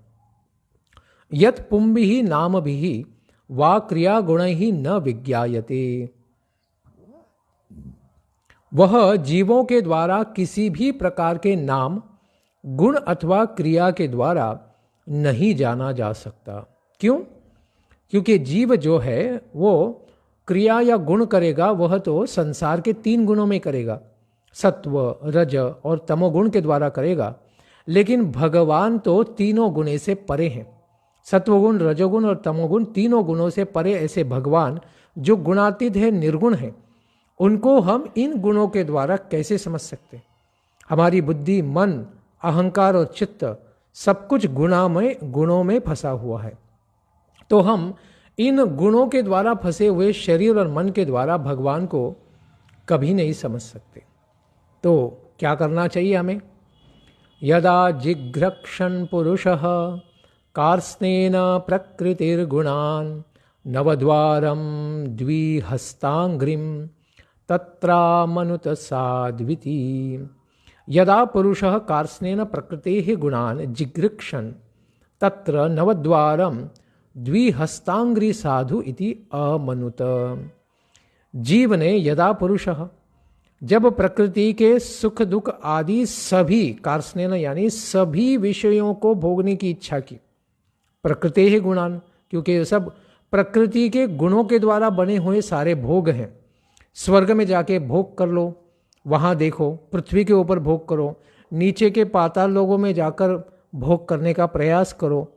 यत पुंभिः नामभिः वा क्रिया गुणैः न विज्ञायते, वह जीवों के द्वारा किसी भी प्रकार के नाम, गुण अथवा क्रिया के द्वारा नहीं जाना जा सकता। क्यों? क्योंकि जीव जो है वो क्रिया या गुण करेगा, वह तो संसार के तीन गुणों में करेगा, सत्व, रज और तमोगुण के द्वारा करेगा। लेकिन भगवान तो तीनों गुणे से परे हैं, सत्वगुण, रजोगुण और तमोगुण, तीनों गुणों से परे ऐसे भगवान जो गुणातीत है, निर्गुण है, उनको हम इन गुणों के द्वारा कैसे समझ सकते? हमारी बुद्धि, मन, अहंकार और चित्त सब कुछ गुणों में फंसा हुआ है। तो हम इन गुणों के द्वारा फंसे हुए शरीर और मन के द्वारा भगवान को कभी नहीं समझ सकते। तो क्या करना चाहिए हमें? यदा जिघ्रक्षन् पुरुषः कार्त्स्नेन प्रकृतिर्गुणान् नवद्वारं द्विहस्तांघ्रिं तत्रामनुत साध्विति। यदा पुरुषः कार्त्स्नेन प्रकृतेः गुणान् जिघृक्षन् तत्र नवद्वारं द्विहस्तांघ्रि साधु इति अमनुत। जीव ने यदा पुरुषः, जब प्रकृति के सुख दुख आदि सभी, कार्त्स्नेन यानी सभी विषयों को भोगने की इच्छा की, प्रकृतेः गुणान्, क्योंकि ये सब प्रकृति के गुणों के द्वारा बने हुए सारे भोग हैं। स्वर्ग में जाके भोग कर लो, वहाँ देखो, पृथ्वी के ऊपर भोग करो, नीचे के पाताल लोगों में जाकर भोग करने का प्रयास करो,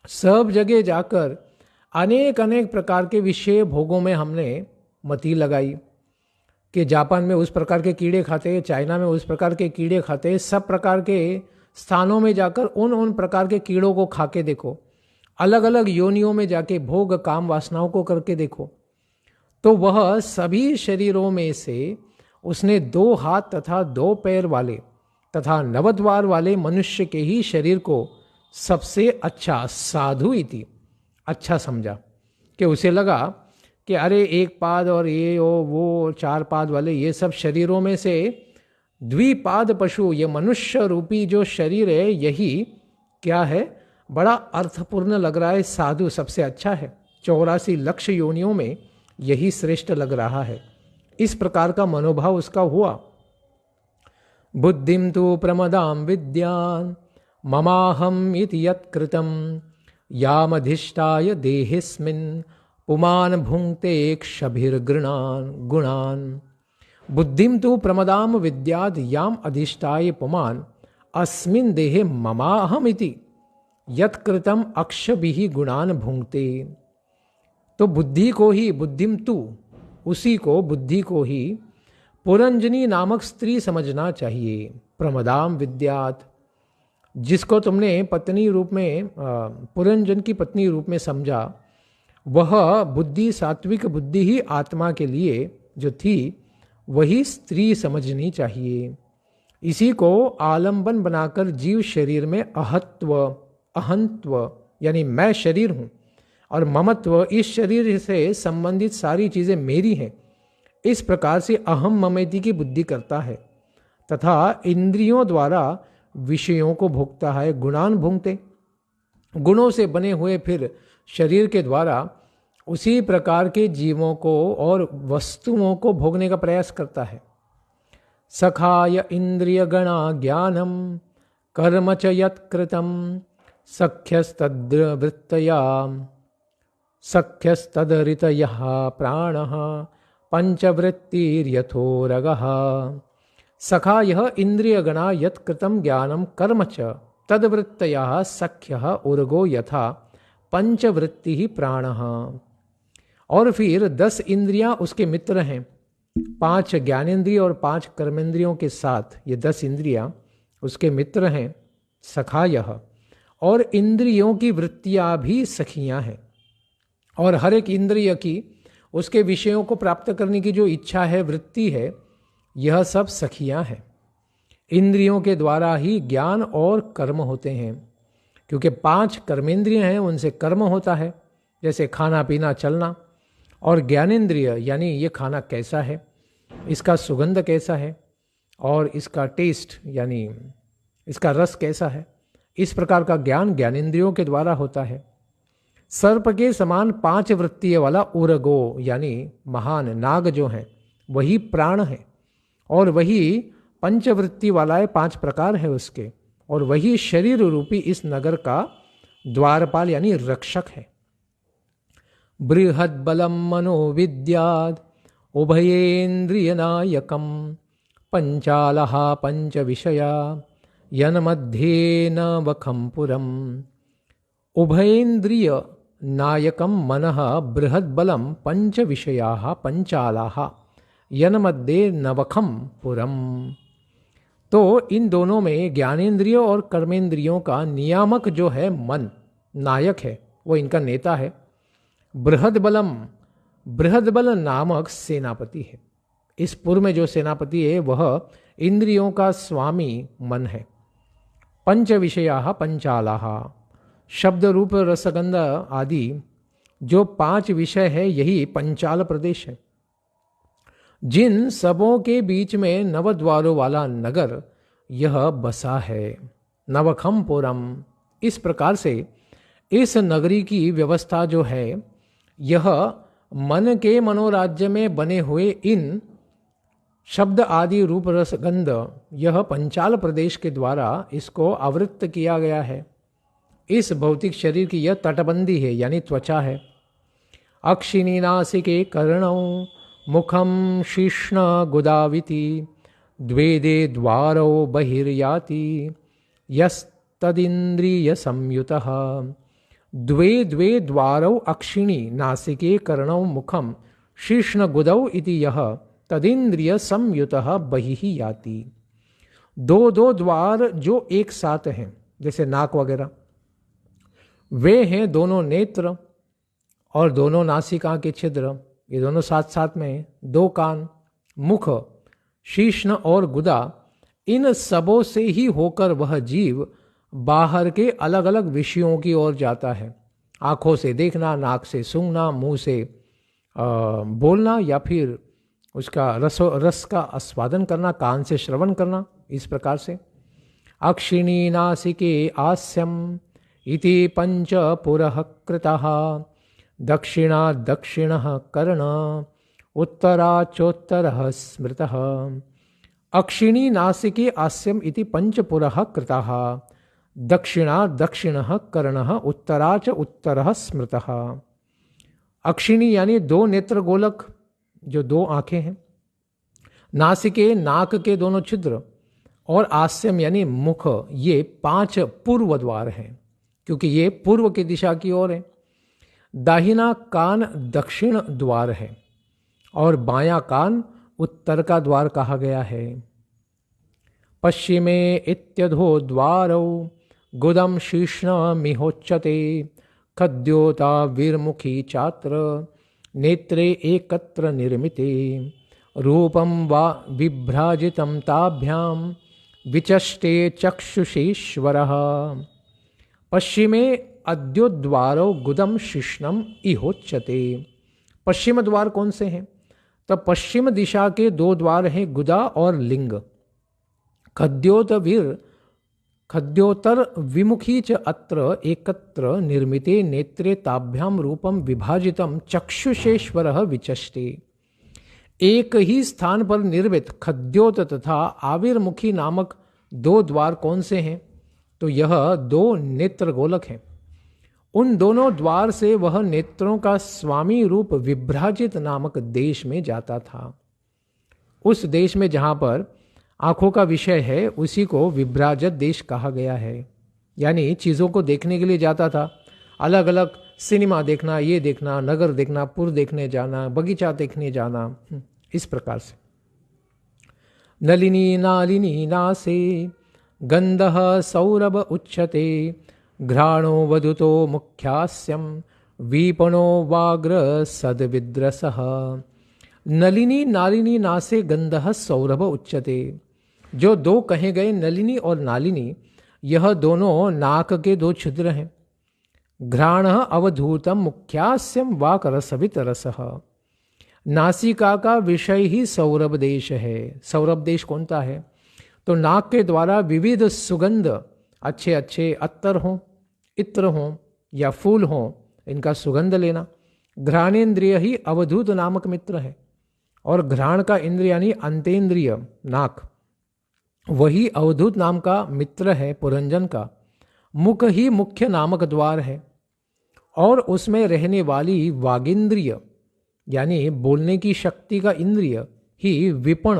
सब जगह जाकर अनेक अनेक प्रकार के विषय भोगों में हमने मति लगाई कि जापान में उस प्रकार के कीड़े खाते हैं, चाइना में उस प्रकार के कीड़े खाते हैं। सब प्रकार के स्थानों में जाकर उन प्रकार के कीड़ों को खा के देखो, अलग अलग योनियों में जाके भोग काम वासनाओं को करके देखो, तो वह सभी शरीरों में से उसने 2 हाथ तथा 2 पैर वाले तथा 9 द्वार वाले मनुष्य के ही शरीर को सबसे अच्छा, साधु इति, अच्छा समझा। कि उसे लगा कि अरे 1 पाद और ये वो 4 पाद वाले ये सब शरीरों में से द्विपाद पशु, ये मनुष्य रूपी जो शरीर है, यही क्या है, बड़ा अर्थपूर्ण लग रहा है, साधु, सबसे अच्छा है। 84 लक्ष योनियों में यही श्रेष्ठ लग रहा है। इस प्रकार का मनोभाव उसका हुआ। बुद्धिम तो प्रमदाम विद्यान ममाहम इति यत्कृतं यामधिष्ठाय देहिस्मिन् पुमान भुंक्ते क्षभिर्गृणान गुणान। बुद्धिम तो प्रमदाम विद्याद याम अधिष्ठाय पुमान अस्मिन् देहे ममाहम इति यत्कृतं अक्षभिः गुणान भुंक्ते। तो बुद्धि को ही, बुद्धिम तू, उसी को, बुद्धि को ही पुरंजनी नामक स्त्री समझना चाहिए। प्रमदाम विद्यात, जिसको तुमने पत्नी रूप में, पुरंजन की पत्नी रूप में समझा, वह बुद्धि, सात्विक बुद्धि ही आत्मा के लिए जो थी वही स्त्री समझनी चाहिए। इसी को आलंबन बनाकर जीव शरीर में अहत्व, अहंत्व यानी मैं शरीर हूँ, और ममत्व, इस शरीर से संबंधित सारी चीज़ें मेरी हैं, इस प्रकार से अहम ममेति की बुद्धि करता है तथा इंद्रियों द्वारा विषयों को भोगता है। गुणान भुंक्ते, गुणों से बने हुए फिर शरीर के द्वारा उसी प्रकार के जीवों को और वस्तुओं को भोगने का प्रयास करता है। सखाय इंद्रिय गणा ज्ञानम कर्म च यत्कृतं सख्यस्तद्वृत्तया सख्यस्तदरितयः प्राणः पंचवृत्तिर्यथोरगः। सखा यह इंद्रिय गणा यत्कृतं ज्ञानम कर्म च तद्वृत्तयः सख्यः उर्गो यथा पंचवृत्ति ही प्राणः। और फिर 10 इंद्रियां उसके मित्र हैं, 5 ज्ञानेंद्रिय और 5 कर्मेंद्रियों के साथ ये 10 इंद्रियां उसके मित्र हैं, सखायः। और इंद्रियों की वृत्तियां भी सखियां हैं, और हर एक इंद्रिय की उसके विषयों को प्राप्त करने की जो इच्छा है, वृत्ति है, यह सब सखियां हैं। इंद्रियों के द्वारा ही ज्ञान और कर्म होते हैं, क्योंकि 5 कर्मेंद्रिय हैं, उनसे कर्म होता है, जैसे खाना पीना चलना। और ज्ञानेंद्रिय यानी ये खाना कैसा है, इसका सुगंध कैसा है, और इसका टेस्ट यानी इसका रस कैसा है, इस प्रकार का ज्ञान ज्ञानेंद्रियों के द्वारा होता है। सर्प के समान 5 वृत्तियों वाला उरगो यानी महान नाग जो है वही प्राण है, और वही पंचवृत्ति वाला है, 5 प्रकार है उसके, और वही शरीर रूपी इस नगर का द्वारपाल यानी रक्षक है। बृहद बलम मनोविद्याद उभयेन्द्रियनायकम पंचालः पंच विषया यन्मध्ये न वखंपुरम। उभयेन्द्रिय नायकम मनः बृहद बलम पंच विषयाः पंचालाः यन्मध्ये नवखम पुरम। तो इन दोनों में ज्ञानेंद्रियों और कर्मेंद्रियों का नियामक जो है मन, नायक है, वो इनका नेता है। बृहद बल नामक सेनापति है। इस पुर में जो सेनापति है वह इंद्रियों का स्वामी मन है। पंच विषयाः पंचालाः, शब्द रूप रसगंध आदि जो 5 विषय है, यही पंचाल प्रदेश है। जिन सबों के बीच में 9 द्वारों वाला नगर यह बसा है, नवखमपुरम। इस प्रकार से इस नगरी की व्यवस्था जो है, यह मन के मनोराज्य में बने हुए इन शब्द आदि रूप रसगंध, यह पंचाल प्रदेश के द्वारा इसको आवृत्त किया गया है। इस भौतिक शरीर की यह तटबंदी है यानी त्वचा है। अक्षिणी नासिके कर्णौ मुखम शीष्ण गुदाविति द्वेदे द्वारौ बहिर्याति यस्तदिन्द्रिय संयुतः। द्वे द्वारौ अक्षिणी नासिके कर्णौ मुखम शीष्ण गुदौ इति यह तदिन्द्रिय संयुतः बहिः याति। 2 द्वार जो एक साथ हैं, जैसे नाक वगैरह, वे हैं दोनों नेत्र और दोनों नासिका के छिद्र, ये दोनों साथ साथ में हैं। दो कान, मुख, शीश्न और गुदा, इन सबों से ही होकर वह जीव बाहर के अलग अलग विषयों की ओर जाता है। आँखों से देखना, नाक से सूंघना, मुंह से बोलना, या फिर उसका रस का आस्वादन करना, कान से श्रवण करना, इस प्रकार से। अक्षिणी नासिके आस्यम इति पंच पुरः कृतः, दक्षिणा दक्षिणः कर्ण, उत्तराचोत्तरः स्मृतः। अक्षिणी नासिके आस्यम इति पंचपुरः कृतः, दक्षिणा दक्षिणः कर्णः, उत्तराच उत्तरः स्मृतः। अक्षिणी यानी दो नेत्र गोलक, जो दो आंखें हैं। नासिके नाक के दोनों छिद्र, और आस्यम यानी मुख, ये 5 पूर्व द्वार हैं, क्योंकि ये पूर्व की दिशा की ओर है। दाहिना कान दक्षिण द्वार है और बायां कान उत्तर का द्वार कहा गया है। पश्चिमे इत्यधो द्वारौ गुदम शीर्ष्ण मिहोच्यते, खद्योता वीरमुखी चात्र, नेत्रे एकत्र निर्मिते, रूपम वा विभ्राजितं ताभ्याम विचष्टे चक्षुषेश्वरः। पश्चिमे अद्योद्वारो गुदम शीर्ष्णम इहोच्यते। पश्चिम द्वार कौन से हैं? तो पश्चिम दिशा के 2 द्वार हैं, गुदा और लिंग। खद्योतर विमुखी च अत्र एकत्र निर्मिते, नेत्रे ताभ्याम रूपम विभाजितम चक्षुषेश्वरः विचष्टे। एक ही स्थान पर निर्मित खद्योत तथा आविर्मुखी नामक 2 द्वार कौन से हैं? तो यह 2 नेत्र गोलक हैं। उन दोनों द्वार से वह नेत्रों का स्वामी रूप विभ्राजित नामक देश में जाता था। उस देश में जहाँ पर आँखों का विषय है, उसी को विभ्राजित देश कहा गया है। यानी चीज़ों को देखने के लिए जाता था, अलग अलग सिनेमा देखना, ये देखना, नगर देखना, पुर देखने जाना, बगीचा देखने जाना, इस प्रकार से। नलिनी नालिनी नासे गंधः सौरभ उच्यते, घ्राणो वधुतो मुख्यास्यम वीपणो वाग्र सद्विद्रसः। नलिनी नालिनी नासे गंधः सौरभ उच्यते। जो 2 कहे गए नलिनी और नालिनी, यह दोनों नाक के 2 छिद्र हैं। घ्राण अवधूतम मुख्यास्यम वाक रसवित रसः। नासिका का विषय ही सौरभ देश है। सौरभ देश कौनता है? तो नाक के द्वारा विविध सुगंध, अच्छे अच्छे अत्तर हों, इत्र हों या फूल हों, इनका सुगंध लेना। घ्राणेन्द्रिय ही अवधूत नामक मित्र है, और घ्राण का इंद्रिय यानी अंतेन्द्रिय नाक, वही अवधूत नाम का मित्र है पुरंजन का। मुख ही मुख्य नामक द्वार है, और उसमें रहने वाली वागिंद्रिय यानी बोलने की शक्ति का इंद्रिय ही विपण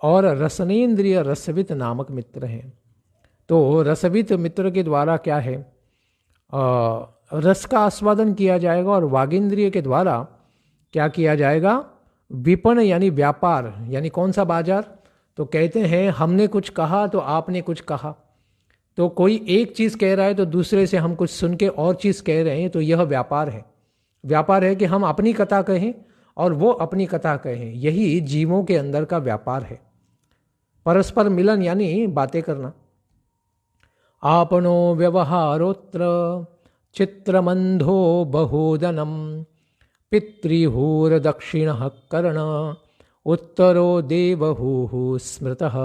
और रसनेन्द्रिय रसवित नामक मित्र हैं। तो रसवित मित्र के द्वारा क्या है, रस का आस्वादन किया जाएगा, और वागिंद्रिय के द्वारा क्या किया जाएगा, विपण यानी व्यापार, यानी कौन सा बाजार। तो कहते हैं हमने कुछ कहा तो आपने कुछ कहा, तो कोई एक चीज़ कह रहा है तो दूसरे से हम कुछ सुन के और चीज़ कह रहे हैं, तो यह व्यापार है। व्यापार है कि हम अपनी कथा कहें और वो अपनी कथा कहें, यही जीवों के अंदर का व्यापार है। परस्पर मिलन यानी बातें करना। आपनो व्यवहारोत्र चित्रमंधो बहुदनम, पितृहूर दक्षिणः कर्ण, उत्तरो देवहूः स्मृतः।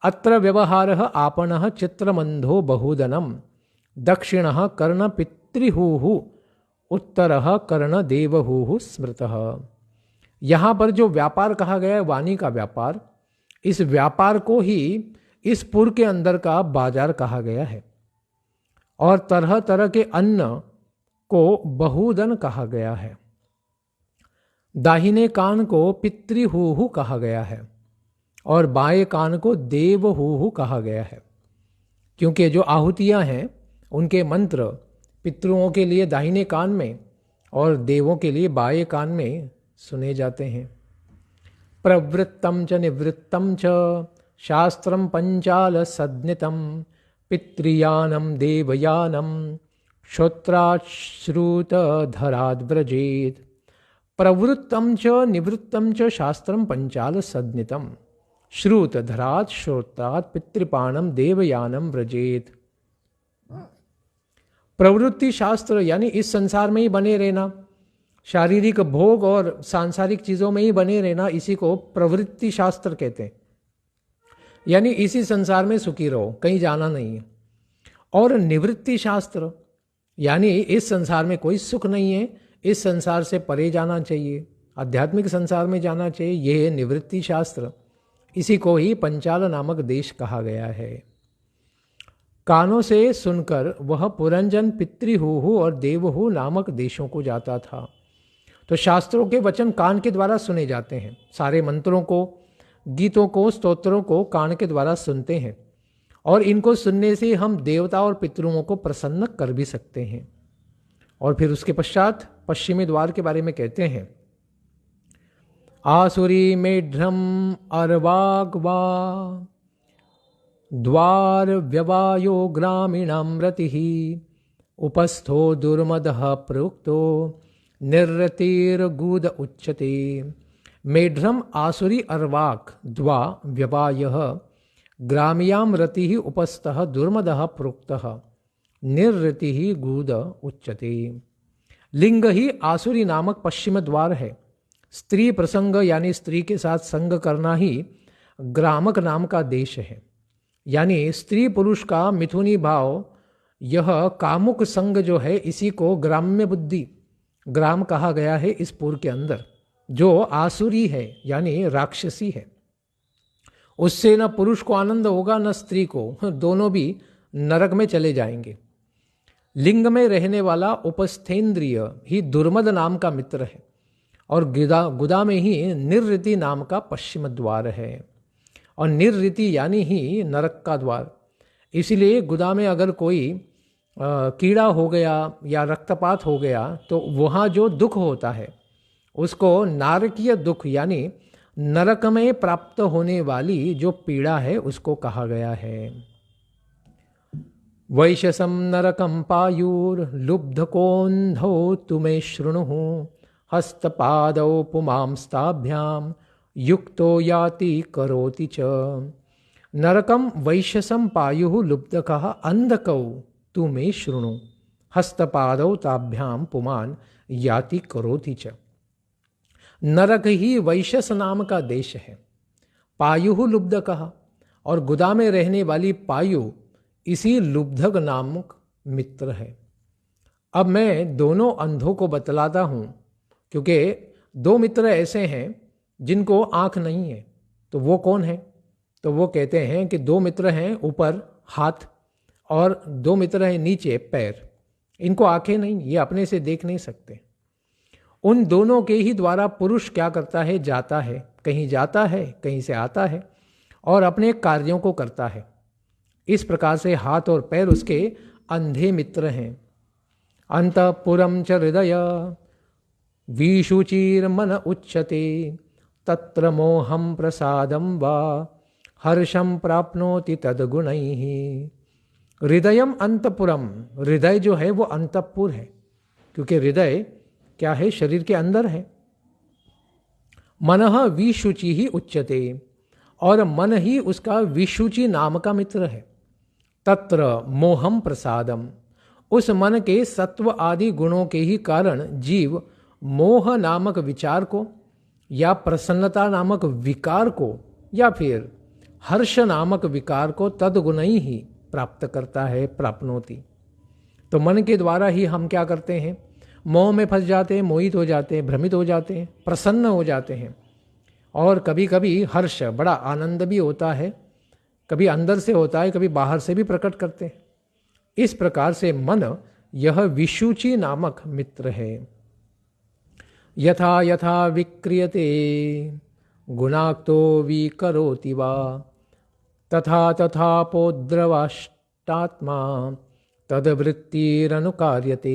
अत्र व्यवहारः आपणः चित्रमंधो बहुदनम, दक्षिणः कर्ण पितृहूः, उत्तरः कर्ण देवहूः स्मृतः। यहाँ पर जो व्यापार कहा गया है, वाणी का व्यापार, इस व्यापार को ही इस पुर के अंदर का बाजार कहा गया है, और तरह तरह के अन्न को बहुदन कहा गया है। दाहिने कान को पितृहूहु कहा गया है, और बाएं कान को देवहूहु कहा गया है, क्योंकि जो आहुतियां हैं उनके मंत्र पितृओं के लिए दाहिने कान में और देवों के लिए बाएं कान में सुने जाते हैं। प्रवृत्तम च निवृत्तम च शास्त्रम पंचाल सद्नितम, पितृयानम देवयानम श्रोत्राश्रुतधराद् व्रजेत् प्रवृत्तं च निवृत्तं च शास्त्रं पंचाल सद्नितम श्रुतधरात् श्रोत्रात् पितृपाणम देवयानम व्रजेत। प्रवृत्ति शास्त्र यानी इस संसार में ही बने रहना, शारीरिक भोग और सांसारिक चीजों में ही बने रहना, इसी को प्रवृत्ति शास्त्र कहते हैं। यानी इसी संसार में सुखी रहो, कहीं जाना नहीं है। और निवृत्ति शास्त्र यानी इस संसार में कोई सुख नहीं है, इस संसार से परे जाना चाहिए, आध्यात्मिक संसार में जाना चाहिए, यह है निवृत्ति शास्त्र। इसी को ही पंचाल नामक देश कहा गया है। कानों से सुनकर वह पुरंजन पितृहु और देवहु नामक देशों को जाता था। तो शास्त्रों के वचन कान के द्वारा सुने जाते हैं, सारे मंत्रों को, गीतों को, स्तोत्रों को कान के द्वारा सुनते हैं, और इनको सुनने से हम देवता और पितरों को प्रसन्न कर भी सकते हैं। और फिर उसके पश्चात पश्चिमी द्वार के बारे में कहते हैं, आसुरी मेढ्रम अर्वाग्वा द्वार व्यवायो ग्रामीणाम रतिः उपस्थो दुर्मदः प्रोक्तो निर्रतिर्गूद उच्यते। मेढ्रम आसुरी अर्वाक द्वा व्यवायः ग्राम्याम रतिः उपस्थः दुर्मदः प्रोक्तः निर्रतिः गूद उच्यते। लिंग ही आसुरी नामक पश्चिम द्वार है। स्त्री प्रसंग यानी स्त्री के साथ संग करना ही ग्रामक नाम का देश है। यानी स्त्री पुरुष का मिथुनी भाव, यह कामुक संग जो है, इसी को ग्राम्य बुद्धि, ग्राम कहा गया है इस पुर के अंदर, जो आसुरी है यानी राक्षसी है। उससे न पुरुष को आनंद होगा न स्त्री को, दोनों भी नरक में चले जाएंगे। लिंग में रहने वाला उपस्थेंद्रिय ही दुर्मद नाम का मित्र है, और गुदा में ही निर्ऋति नाम का पश्चिम द्वार है, और निर्ऋति यानी ही नरक का द्वार। इसलिए गुदा में अगर कोई कीड़ा हो गया या रक्तपात हो गया तो वहाँ जो दुख होता है उसको नारकीय दुख यानी नरक में प्राप्त होने वाली जो पीड़ा है उसको कहा गया है। वैशसम नरकम पायुर्लुब्धकोन्धौ तुमे शृणुः हस्तपादौ पुमांस्ताभ्याम युक्तो याति करोति च। नरकम वैशसम पायुः लुब्धकः अंधकौ तुमे शृणु हस्तपादौ ताभ्याम पुमान याति करोति च। नरक ही वैशस नाम का देश है। पायुः लुब्धकः, और गुदा में रहने वाली पायु इसी लुब्धक नामक मित्र है। अब मैं दोनों अंधों को बतलाता हूँ, क्योंकि दो मित्र ऐसे हैं जिनको आँख नहीं है। तो वो कौन है? तो वो कहते हैं कि दो मित्र हैं ऊपर हाथ, और दो मित्र हैं नीचे पैर। इनको आंखें नहीं, ये अपने से देख नहीं सकते। उन दोनों के ही द्वारा पुरुष क्या करता है? जाता है, कहीं जाता है, कहीं से आता है, और अपने कार्यों को करता है। इस प्रकार से हाथ और पैर उसके अंधे मित्र हैं। अंतःपुरम च हृदय विशुचिर्मन उच्यते तत्र मोहम प्रसादम वा हर्षम प्राप्नोति तद्गुणैः। हृदयम अंतपुरम, हृदय जो है वो अंतपुर है, क्योंकि हृदय क्या है? शरीर के अंदर है। मनः विशुचि ही उच्यते, और मन ही उसका विशुचि नाम का मित्र है। तत्र मोहम प्रसादम, उस मन के सत्व आदि गुणों के ही कारण जीव मोह नामक विचार को, या प्रसन्नता नामक विकार को, या फिर हर्ष नामक विकार को तद्गुणैः ही प्राप्त करता है, प्राप्नोति। तो मन के द्वारा ही हम क्या करते हैं? मोह में फंस जाते हैं, मोहित हो जाते हैं, भ्रमित हो जाते हैं, प्रसन्न हो जाते हैं, और कभी कभी हर्ष, बड़ा आनंद भी होता है, कभी अंदर से होता है, कभी बाहर से भी प्रकट करते हैं। इस प्रकार से मन यह विशुचि नामक मित्र है। यथा यथा विक्रियते गुणाक्तो विकरोति वा तथा तथा पोद्रवाष्टात्मा तद्वृत्तिरनुकार्यते।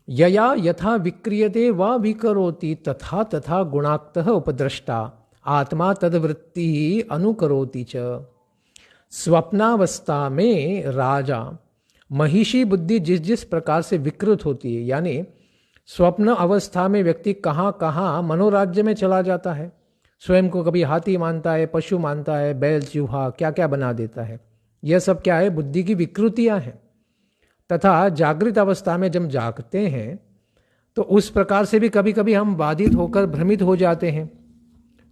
यया यथा विक्रियते वा विकरोति तथा तथा गुणाक्तः उपद्रष्टा आत्मा तद्वृत्ति अनुकरोति च। स्वप्नावस्था में राजा महिषी बुद्धि जिस जिस प्रकार से विकृत होती है, यानी स्वप्न अवस्था में व्यक्ति कहाँ कहाँ मनोराज्य में चला जाता है, स्वयं को कभी हाथी मानता है, पशु मानता है, बैल चूहा क्या क्या बना देता है। यह सब क्या है? बुद्धि की विकृतियां हैं। तथा जागृत अवस्था में जब जागते हैं तो उस प्रकार से भी कभी कभी हम बाधित होकर भ्रमित हो जाते हैं,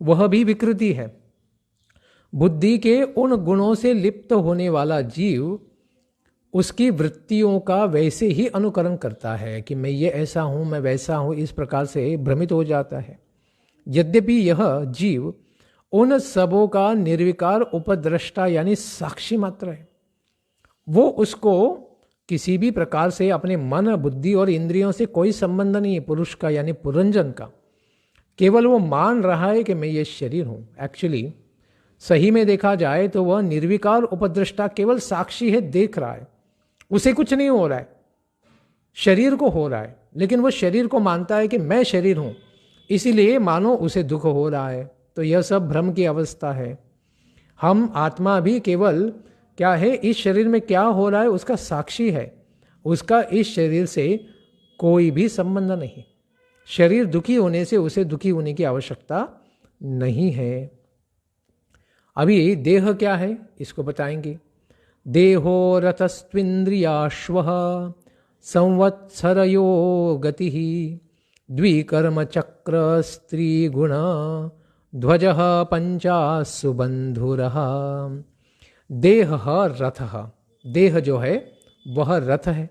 वह भी विकृति है। बुद्धि के उन गुणों से लिप्त होने वाला जीव उसकी वृत्तियों का वैसे ही अनुकरण करता है कि मैं ये ऐसा हूं, मैं वैसा हूं, इस प्रकार से भ्रमित हो जाता है। यद्यपि यह जीव उन सबों का निर्विकार उपद्रष्टा यानी साक्षी मात्र है। वो उसको किसी भी प्रकार से अपने मन, बुद्धि और इंद्रियों से कोई संबंध नहीं है, पुरुष का यानी पुरंजन का। केवल वो मान रहा है कि मैं ये शरीर हूं। एक्चुअली सही में देखा जाए तो वह निर्विकार उपद्रष्टा केवल साक्षी है, देख रहा है, उसे कुछ नहीं हो रहा है, शरीर को हो रहा है, लेकिन वह शरीर को मानता है कि मैं शरीर हूं, इसीलिए मानो उसे दुख हो रहा है। तो यह सब भ्रम की अवस्था है। हम आत्मा भी केवल क्या है, इस शरीर में क्या हो रहा है उसका साक्षी है, उसका इस शरीर से कोई भी संबंध नहीं। शरीर दुखी होने से उसे दुखी होने की आवश्यकता नहीं है। अभी देह क्या है इसको बताएंगे। देहो रथस्त्विन्द्रियाश्वः संवत्सरयो गतिः द्विकर्म चक्र स्त्री गुण ध्वजः पंचासु बंधुरः। देह रथः, देह जो है वह रथ है।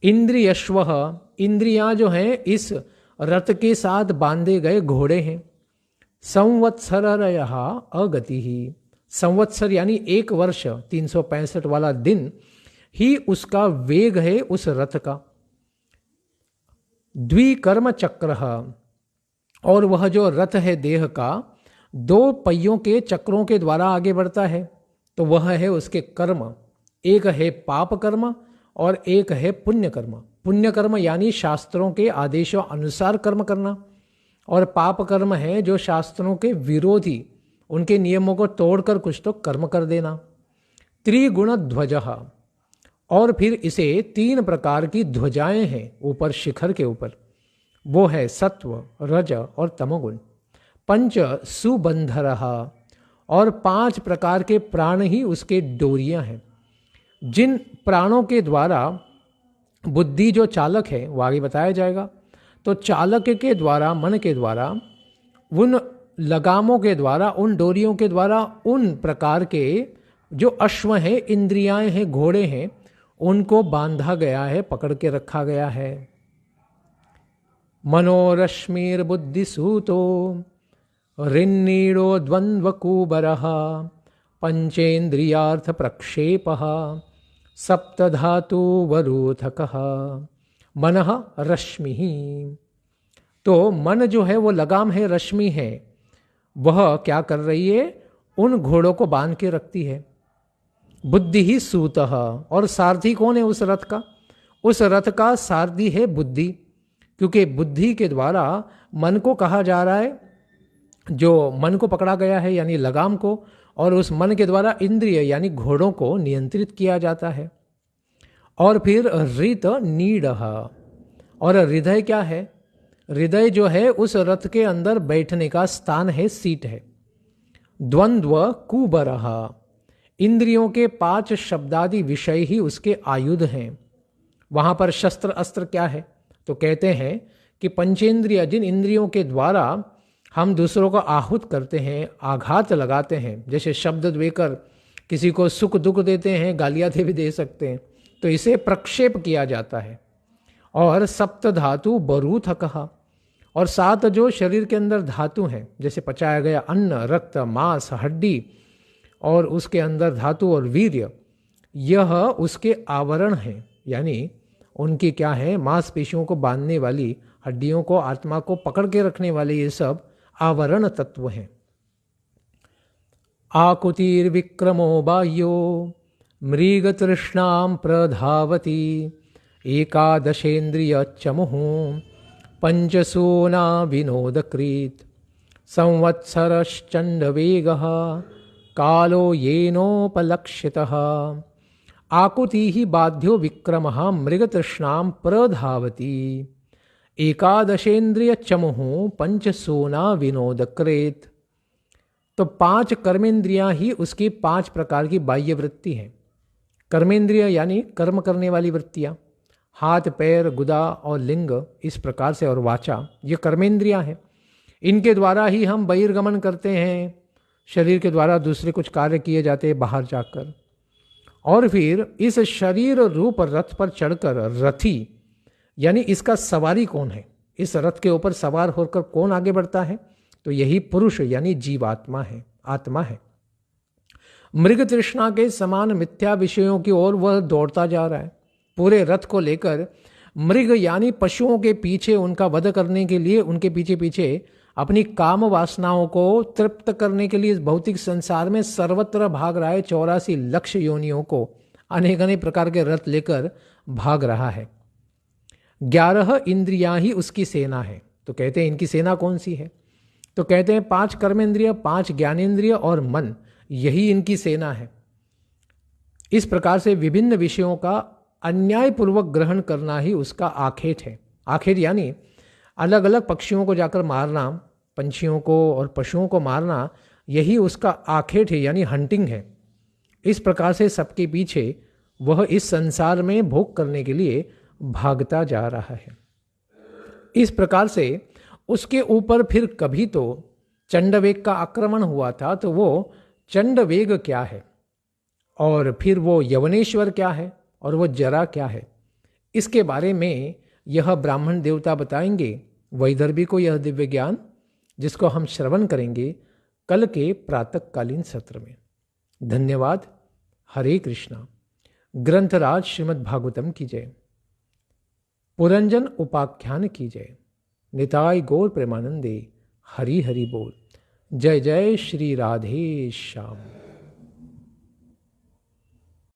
इंद्रियश्वः, इंद्रियां जो हैं इस रथ के साथ बांधे गए घोड़े हैं। संवत्सरयः अगतिः, संवत्सर यानी एक वर्ष 365 वाला दिन ही उसका वेग है उस रथ का। द्विकर्म चक्र, और वह जो रथ है देह का, दो पहियों के चक्रों के द्वारा आगे बढ़ता है, तो वह है उसके कर्म। एक है पाप कर्म और एक है पुण्य कर्म। पुण्य कर्म यानी शास्त्रों के आदेशों अनुसार कर्म करना, और पाप कर्म है जो शास्त्रों के विरोधी, उनके नियमों को तोड़कर कुछ तो कर्म कर देना। त्रिगुण ध्वजः, और फिर इसे 3 प्रकार की ध्वजाएं हैं ऊपर शिखर के ऊपर, वो है सत्व, रज और तमोगुण। पंच सुबंधरः, और 5 प्रकार के प्राण ही उसके डोरियां हैं, जिन प्राणों के द्वारा बुद्धि जो चालक है, वो आगे बताया जाएगा। तो चालक के द्वारा, मन के द्वारा, उन लगामों के द्वारा, उन डोरियों के द्वारा, उन प्रकार के जो अश्व हैं, इंद्रियाएं हैं, घोड़े हैं, उनको बांधा गया है, पकड़ के रखा गया है। मनोरश्मिर बुद्धिसूतो ऋन्नीडो द्वंद्वकूबरः पंचेन्द्रियार्थ प्रक्षेपः सप्तधातु वरूथकः मनः रश्मिः। तो मन जो है वो लगाम है, रश्मि है, वह क्या कर रही है, उन घोड़ों को बांध के रखती है। बुद्धि ही सूतः, और सारथी कौन है उस रथ का? उस रथ का सारथी है बुद्धि, क्योंकि बुद्धि के द्वारा मन को कहा जा रहा है, जो मन को पकड़ा गया है यानी लगाम को, और उस मन के द्वारा इंद्रिय यानी घोड़ों को नियंत्रित किया जाता है। और फिर ऋत नीडः, और हृदय क्या है? हृदय जो है उस रथ के अंदर बैठने का स्थान है, सीट है। द्वंद्व कुबरः, इंद्रियों के 5 शब्दादि विषय ही उसके आयुध हैं। वहां पर शस्त्र अस्त्र क्या है? तो कहते हैं कि पंचेंद्रिय, जिन इंद्रियों के द्वारा हम दूसरों को आहूत करते हैं, आघात लगाते हैं, जैसे शब्द देकर किसी को सुख दुख देते हैं, गालियाँ भी दे सकते हैं, तो इसे प्रक्षेप किया जाता है। और सप्त धातु बरूथकः, और 7 जो शरीर के अंदर धातु हैं, जैसे पचाया गया अन्न, रक्त, मांस, हड्डी, और उसके अंदर धातु और वीर्य, यह उसके आवरण हैं, यानी उनकी क्या है, मांसपेशियों को बांधने वाली, हड्डियों को, आत्मा को पकड़ के रखने वाले ये सब आवरण तत्व हैं। आकुतिर्विक्रमो बाह्यो मृग तृष्णां प्रधावति एकादशेन्द्रिय चमुः पंचसूना विनोदकृत संवत्सरश्चंड वेगः कालो येनोपलक्षितः आकुति ही बाध्यो विक्रम मृगतृष्णाम प्रधावती एकादशेन्द्रिय चमुहु पंचसूना विनोदकृत। तो 5 कर्मेंद्रियां ही उसकी 5 प्रकार की बाह्य वृत्ति हैं। कर्मेंद्रिय यानी कर्म करने वाली वृत्तियां, हाथ पैर गुदा और लिंग इस प्रकार से, और वाचा, ये कर्मेंद्रियां हैं। इनके द्वारा ही हम बहिर्गमन करते हैं, शरीर के द्वारा दूसरे कुछ कार्य किए जाते हैं बाहर जाकर। और फिर इस शरीर रूप रथ पर चढ़कर रथी यानी इसका सवारी कौन है, इस रथ के ऊपर सवार होकर कौन आगे बढ़ता है, तो यही पुरुष यानी जीवात्मा है, आत्मा है। मृग तृष्णा के समान मिथ्या विषयों की ओर वह दौड़ता जा रहा है। पूरे रथ को लेकर मृग यानी पशुओं के पीछे उनका वध करने के लिए, उनके पीछे पीछे अपनी काम वासनाओं को तृप्त करने के लिए इस भौतिक संसार में सर्वत्र भाग रहा है। 84 लक्ष योनियों को अनेक अनेक प्रकार के रथ लेकर भाग रहा है। 11 इंद्रियां ही उसकी सेना है। तो कहते हैं इनकी सेना कौन सी है, तो कहते हैं 5 कर्मेंद्रिय, 5 ज्ञानेंद्रिय और मन, यही इनकी सेना है। इस प्रकार से विभिन्न विषयों का अन्यायपूर्वक ग्रहण करना ही उसका आखेट है। आखेट यानी अलग अलग पक्षियों को जाकर मारना, पंछियों को और पशुओं को मारना, यही उसका आखेट है, यानी हंटिंग है। इस प्रकार से सबके पीछे वह इस संसार में भोग करने के लिए भागता जा रहा है। इस प्रकार से उसके ऊपर फिर कभी तो चंडवेग का आक्रमण हुआ था, तो वो चंडवेग क्या है, और फिर वो यवनेश्वर क्या है, और वो जरा क्या है, इसके बारे में यह ब्राह्मण देवता बताएंगे। वैदर्भी को यह दिव्य ज्ञान जिसको हम श्रवण करेंगे कल के प्रातःकालीन सत्र में। धन्यवाद। हरे कृष्णा। ग्रंथराज श्रीमद् भागवतम की जय। पुरंजन उपाख्यान की जय। निताय गौर प्रेमानंदे। हरि हरि बोल। जय जय श्री राधे श्याम।